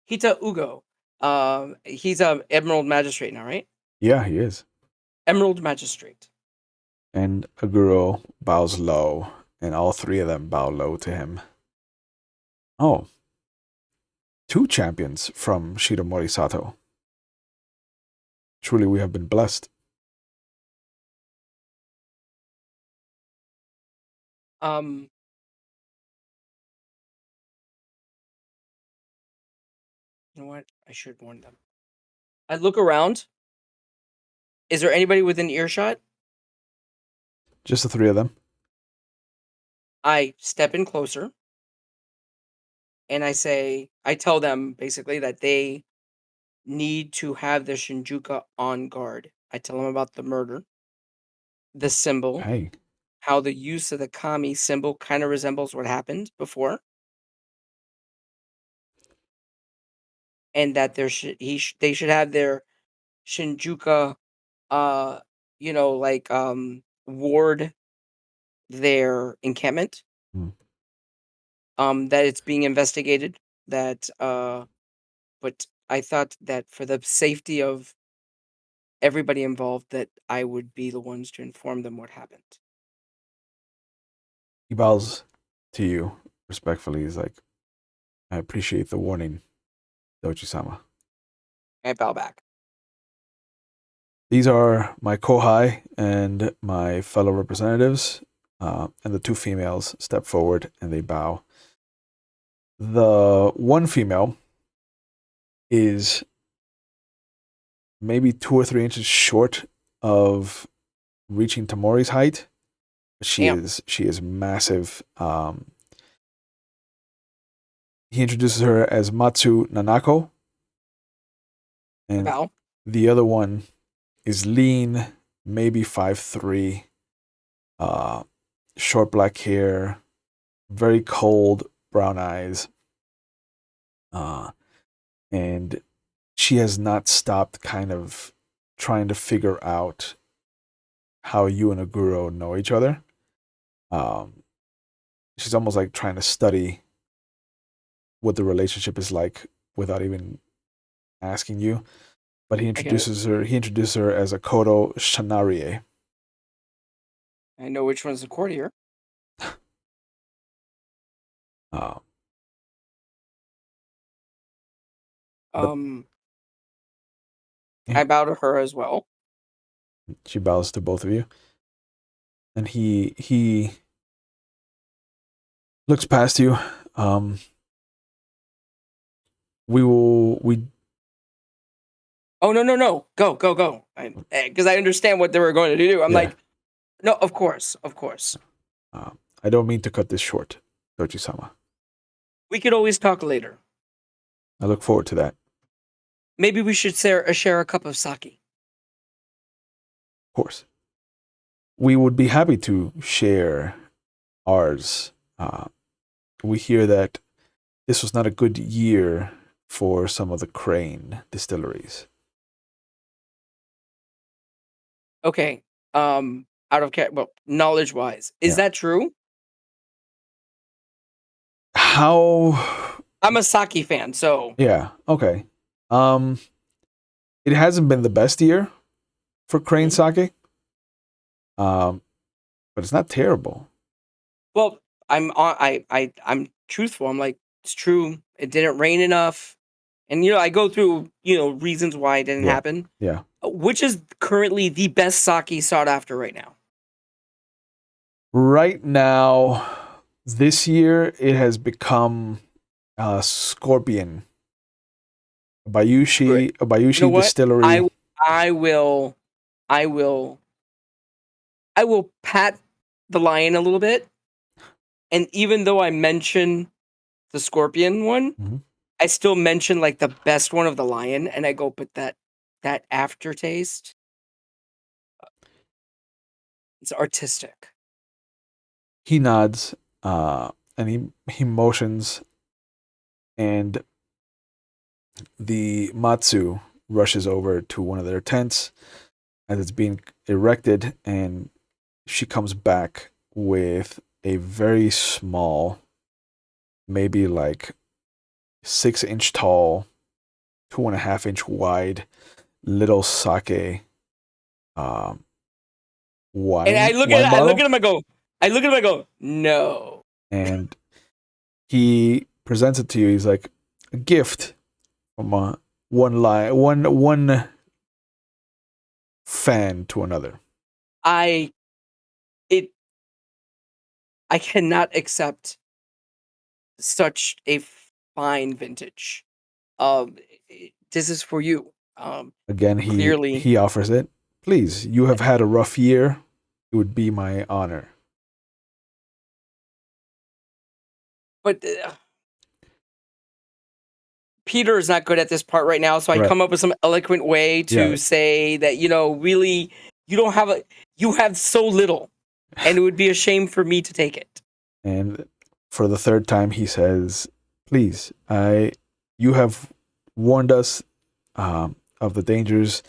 Speaker 3: "Hita Ugo, he's a Emerald Magistrate now, right?
Speaker 1: Yeah, he is.
Speaker 3: Emerald Magistrate."
Speaker 1: And Aguro bows low, and all 3 of them bow low to him. Oh. 2 champions from Shiromori-Sato. Truly, we have been blessed.
Speaker 3: You know what? I should warn them. I look around. Is there anybody within earshot?
Speaker 1: Just the 3 of them.
Speaker 3: I step in closer. And I tell them basically that they need to have the Shinjuka on guard I tell him about the murder, the symbol,
Speaker 1: Hey,
Speaker 3: how the use of the kami symbol kind of resembles what happened before, and that they should have their Shinjuku, ward their encampment.
Speaker 1: Hmm.
Speaker 3: That it's being investigated. But I thought that for the safety of everybody involved, that I would be the ones to inform them what happened.
Speaker 1: he bows to you respectfully. He's like, I appreciate the warning, Doji-sama.
Speaker 3: I bow back.
Speaker 1: These are my kohai and my fellow representatives. And the two females step forward and they bow. The one female is maybe 2 or 3 inches short of reaching Tamori's height. She is massive. He introduces her as Matsu Nanako. And
Speaker 3: Bow.
Speaker 1: the other one is lean, maybe 5'3", short black hair, very cold brown eyes. And she has not stopped kind of trying to figure out how you and Aguro know each other. She's almost like trying to study what the relationship is like without even asking you. But he introduces her as a Kodo Shanarie.
Speaker 3: I know which one's the courtier. I bow to her as well.
Speaker 1: She bows to both of you. And he looks past you. We
Speaker 3: Oh, no. Go. Because I understand what they were going to do. I'm like, no, of course.
Speaker 1: I don't mean to cut this short, Doji-sama.
Speaker 3: We could always talk later.
Speaker 1: I look forward to that.
Speaker 3: Maybe we should share a cup of sake.
Speaker 1: Of course. We would be happy to share ours. We hear that this was not a good year for some of the Crane distilleries.
Speaker 3: Okay. Knowledge-wise, is that true?
Speaker 1: How?
Speaker 3: I'm a sake fan, so
Speaker 1: Yeah. Okay. It hasn't been the best year for Crane sake. But it's not terrible.
Speaker 3: Well, I'm truthful. I'm like, it's true. It didn't rain enough. And I go through, reasons why it didn't happen.
Speaker 1: Yeah.
Speaker 3: Which is currently the best sake sought after right now?
Speaker 1: Right now, this year it has become Scorpion. Bayushi Distillery.
Speaker 3: I will pat the lion a little bit. And even though I mention the Scorpion one, I still mention like the best one of the lion, and I go, but that aftertaste, it's artistic.
Speaker 1: He nods, and he motions, and the Matsu rushes over to one of their tents as it's being erected, and she comes back with a very small, maybe like 6-inch tall, 2.5-inch wide little sake wine.
Speaker 3: And I look at him, I go, no.
Speaker 1: And he presents it to you. He's like, a gift from one fan to another.
Speaker 3: I cannot accept such a fine vintage. This is for you.
Speaker 1: Again, he offers it. Please, you have had a rough year. It would be my honor.
Speaker 3: But Peter is not good at this part right now, so I
Speaker 1: Right.
Speaker 3: come up with some eloquent way to
Speaker 1: Yeah.
Speaker 3: say that, really, you have so little, and it would be a shame for me to take it.
Speaker 1: And for the third time, he says, "Please, you have warned us of the dangers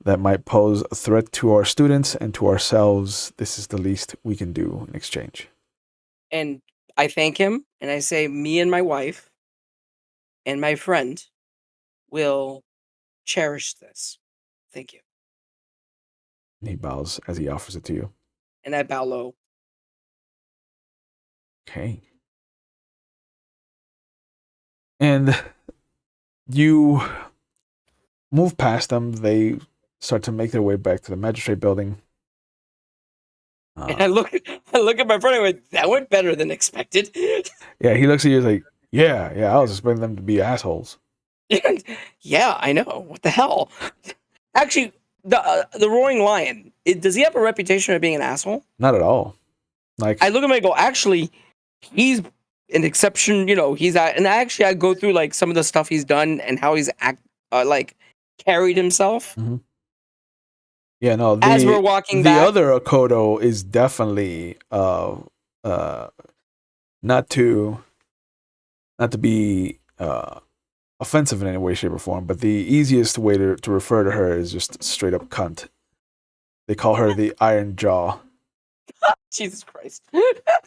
Speaker 1: that might pose a threat to our students and to ourselves. This is the least we can do in exchange."
Speaker 3: And I thank him, and I say, me and my wife and my friend will cherish this. Thank you.
Speaker 1: And he bows as he offers it to you.
Speaker 3: And I bow low.
Speaker 1: Okay. And you move past them. They start to make their way back to the magistrate building.
Speaker 3: And I look at my friend and I went, that went better than expected.
Speaker 1: Yeah, he looks at you like, yeah, I was expecting them to be assholes.
Speaker 3: Yeah, I know. What the hell? Actually, the Roaring Lion, does he have a reputation of being an asshole?
Speaker 1: Not at all. Like,
Speaker 3: I look at him and go, actually, he's an exception. And actually, I go through like some of the stuff he's done and how he's carried himself.
Speaker 1: Mhm. Yeah, no.
Speaker 3: As we're walking
Speaker 1: the
Speaker 3: back,
Speaker 1: other Akodo is definitely not to be offensive in any way, shape, or form, but the easiest way to refer to her is just straight up cunt. They call her the Iron Jaw.
Speaker 3: Jesus Christ.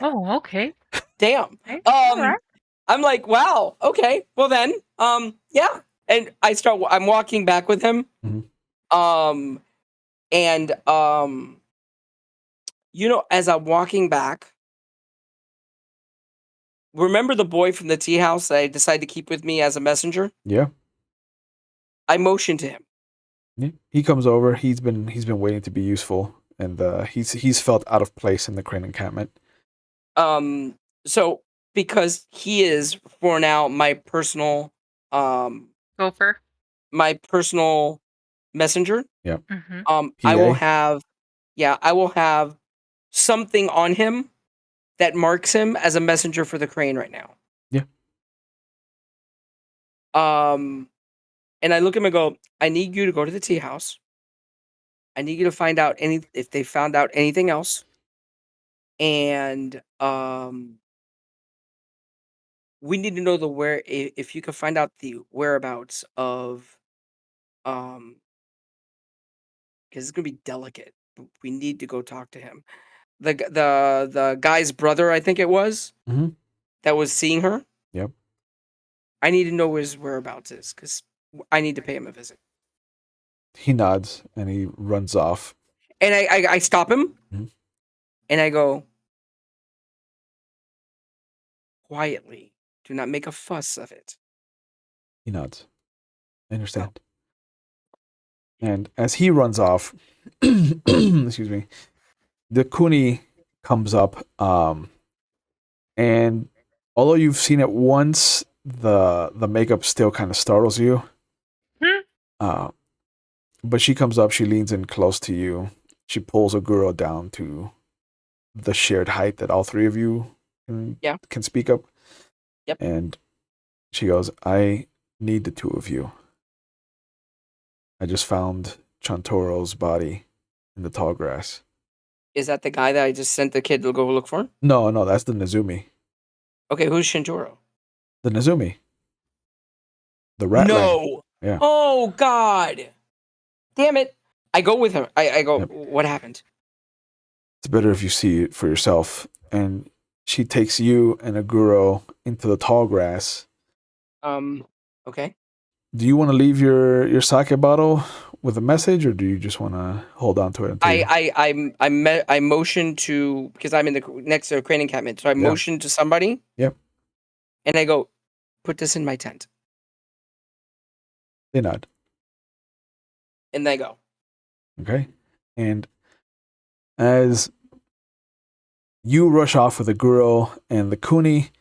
Speaker 2: Oh, okay.
Speaker 3: Damn.
Speaker 2: Okay. All right.
Speaker 3: I'm like, wow, okay. Well then, yeah. And I'm walking back with him.
Speaker 1: Mhm.
Speaker 3: And as I'm walking back, remember the boy from the tea house that I decided to keep with me as a messenger?
Speaker 1: Yeah.
Speaker 3: I motioned to him.
Speaker 1: Yeah. He comes over. He's been waiting to be useful, and he's felt out of place in the crane encampment.
Speaker 3: So because he is for now my personal
Speaker 2: Gopher.
Speaker 3: my personal messenger.
Speaker 1: Yeah.
Speaker 2: Mm-hmm.
Speaker 3: I will have something on him that marks him as a messenger for the crane right now.
Speaker 1: Yeah.
Speaker 3: And I look at him and go, I need you to go to the tea house. I need you to find out if they found out anything else. And we need to know if you could find out the whereabouts of because it's gonna be delicate. We need to go talk to him. The guy's brother, I think it was,
Speaker 1: Mhm.
Speaker 3: that was seeing her.
Speaker 1: Yep.
Speaker 3: I need to know where his whereabouts is because I need to pay him a visit.
Speaker 1: He nods and he runs off.
Speaker 3: And I stop him,
Speaker 1: Mhm.
Speaker 3: and I go, quietly, do not make a fuss of it.
Speaker 1: He nods. I understand. And as he runs off, excuse me, the Kuni comes up, and although you've seen it once, the makeup still kind of startles you. But she comes up, she leans in close to you, she pulls Oguro down to the shared height that all three of you can speak up.
Speaker 3: Yep.
Speaker 1: And she goes, I need the two of you. I just found Chantoro's body in the tall grass.
Speaker 3: Is that the guy that I just sent the kid to go look for?
Speaker 1: No, that's the Nezumi.
Speaker 3: Okay, who's Shintoro?
Speaker 1: The Nezumi. The rat.
Speaker 3: No.
Speaker 1: Yeah.
Speaker 3: Oh God. Damn it. I go with her. I go,
Speaker 1: Yep.
Speaker 3: What happened?
Speaker 1: It's better if you see it for yourself. And she takes you and Oguro into the tall grass.
Speaker 3: Okay.
Speaker 1: Do you want to leave your sake bottle with a message, or do you just want to hold on to it?
Speaker 3: I motioned to, because I'm in the next to the crane encampment, so I motioned to somebody.
Speaker 1: Yep.
Speaker 3: And I go, put this in my tent.
Speaker 1: They nod.
Speaker 3: And they go.
Speaker 1: Okay. And as you rush off with Oguro and the Kuni,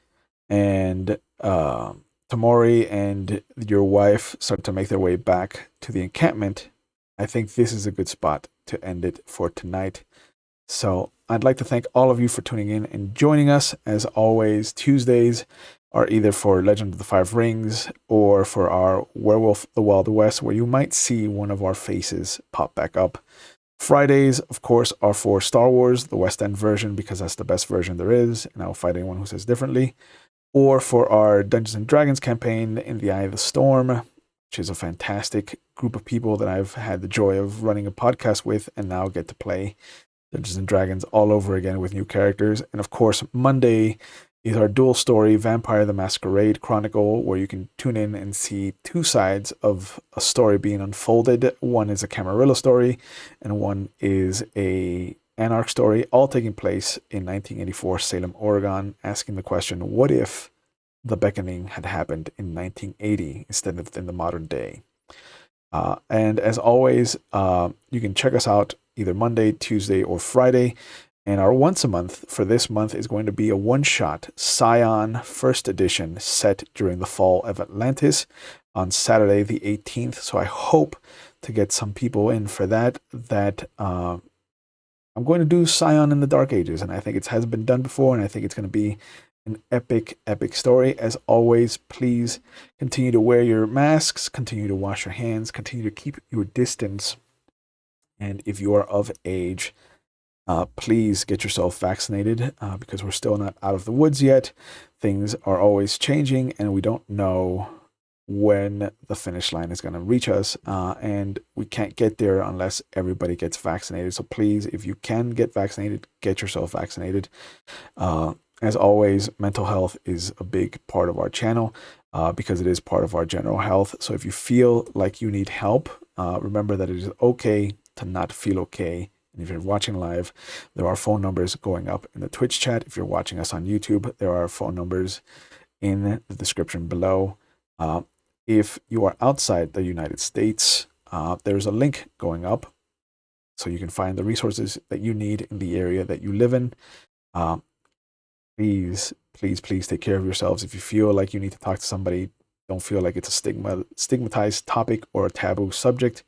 Speaker 1: and Tamori and your wife start to make their way back to the encampment, I think this is a good spot to end it for tonight. So I'd like to thank all of you for tuning in and joining us. As always, Tuesdays are either for Legend of the Five Rings or for our Werewolf of the Wild West, where you might see one of our faces pop back up. Fridays, of course, are for Star Wars, the West End version, because that's the best version there is, and I'll fight anyone who says differently. Or for our Dungeons and Dragons campaign, In the Eye of the Storm, which is a fantastic group of people that I've had the joy of running a podcast with and now get to play Dungeons and Dragons all over again with new characters. And of course, Monday is our dual story, Vampire the Masquerade Chronicle, where you can tune in and see two sides of a story being unfolded. One is a Camarilla story, and one is a Anarch story, all taking place in 1984 Salem, Oregon, asking the question, what if the Beckoning had happened in 1980 instead of in the modern day? And as always, you can check us out either Monday, Tuesday, or Friday. And our once a month for this month is going to be a one-shot Scion First Edition set during the fall of Atlantis on Saturday the 18th. So I hope to get some people in for that. I'm going to do Scion in the Dark Ages, and I think it hasn't been done before, and I think it's going to be an epic, epic story. As always, please continue to wear your masks, continue to wash your hands, continue to keep your distance. And if you are of age, please get yourself vaccinated because we're still not out of the woods yet. Things are always changing, and we don't know when the finish line is going to reach us, and we can't get there unless everybody gets vaccinated. So please, if you can get vaccinated, get yourself vaccinated. As always, mental health is a big part of our channel because it is part of our general health. So if you feel like you need help, remember that it is okay to not feel okay. And if you're watching live, there are phone numbers going up in the Twitch chat. If you're watching us on YouTube, there are phone numbers in the description below. If you are outside the United States, there's a link going up so you can find the resources that you need in the area that you live in. Please, please, please take care of yourselves. If you feel like you need to talk to somebody, don't feel like it's a stigmatized topic or a taboo subject,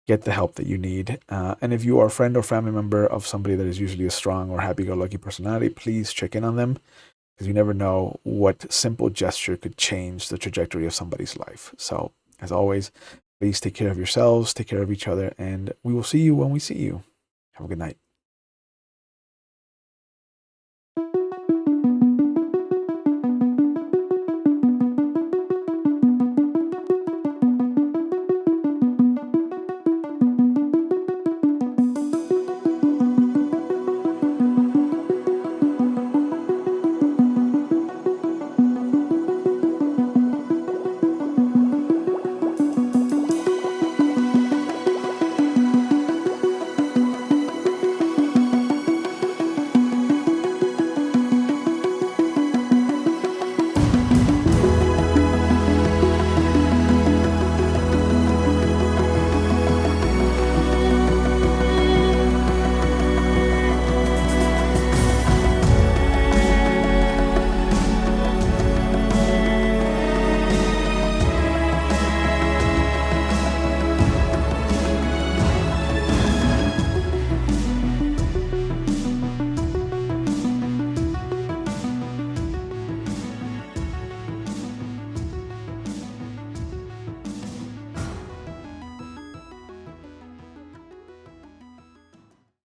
Speaker 1: get the help that you need. And if you are a friend or family member of somebody that is usually a strong or happy-go-lucky personality, please check in on them, because you never know what simple gesture could change the trajectory of somebody's life. So, as always, please take care of yourselves, take care of each other, and we will see you when we see you. Have a good night.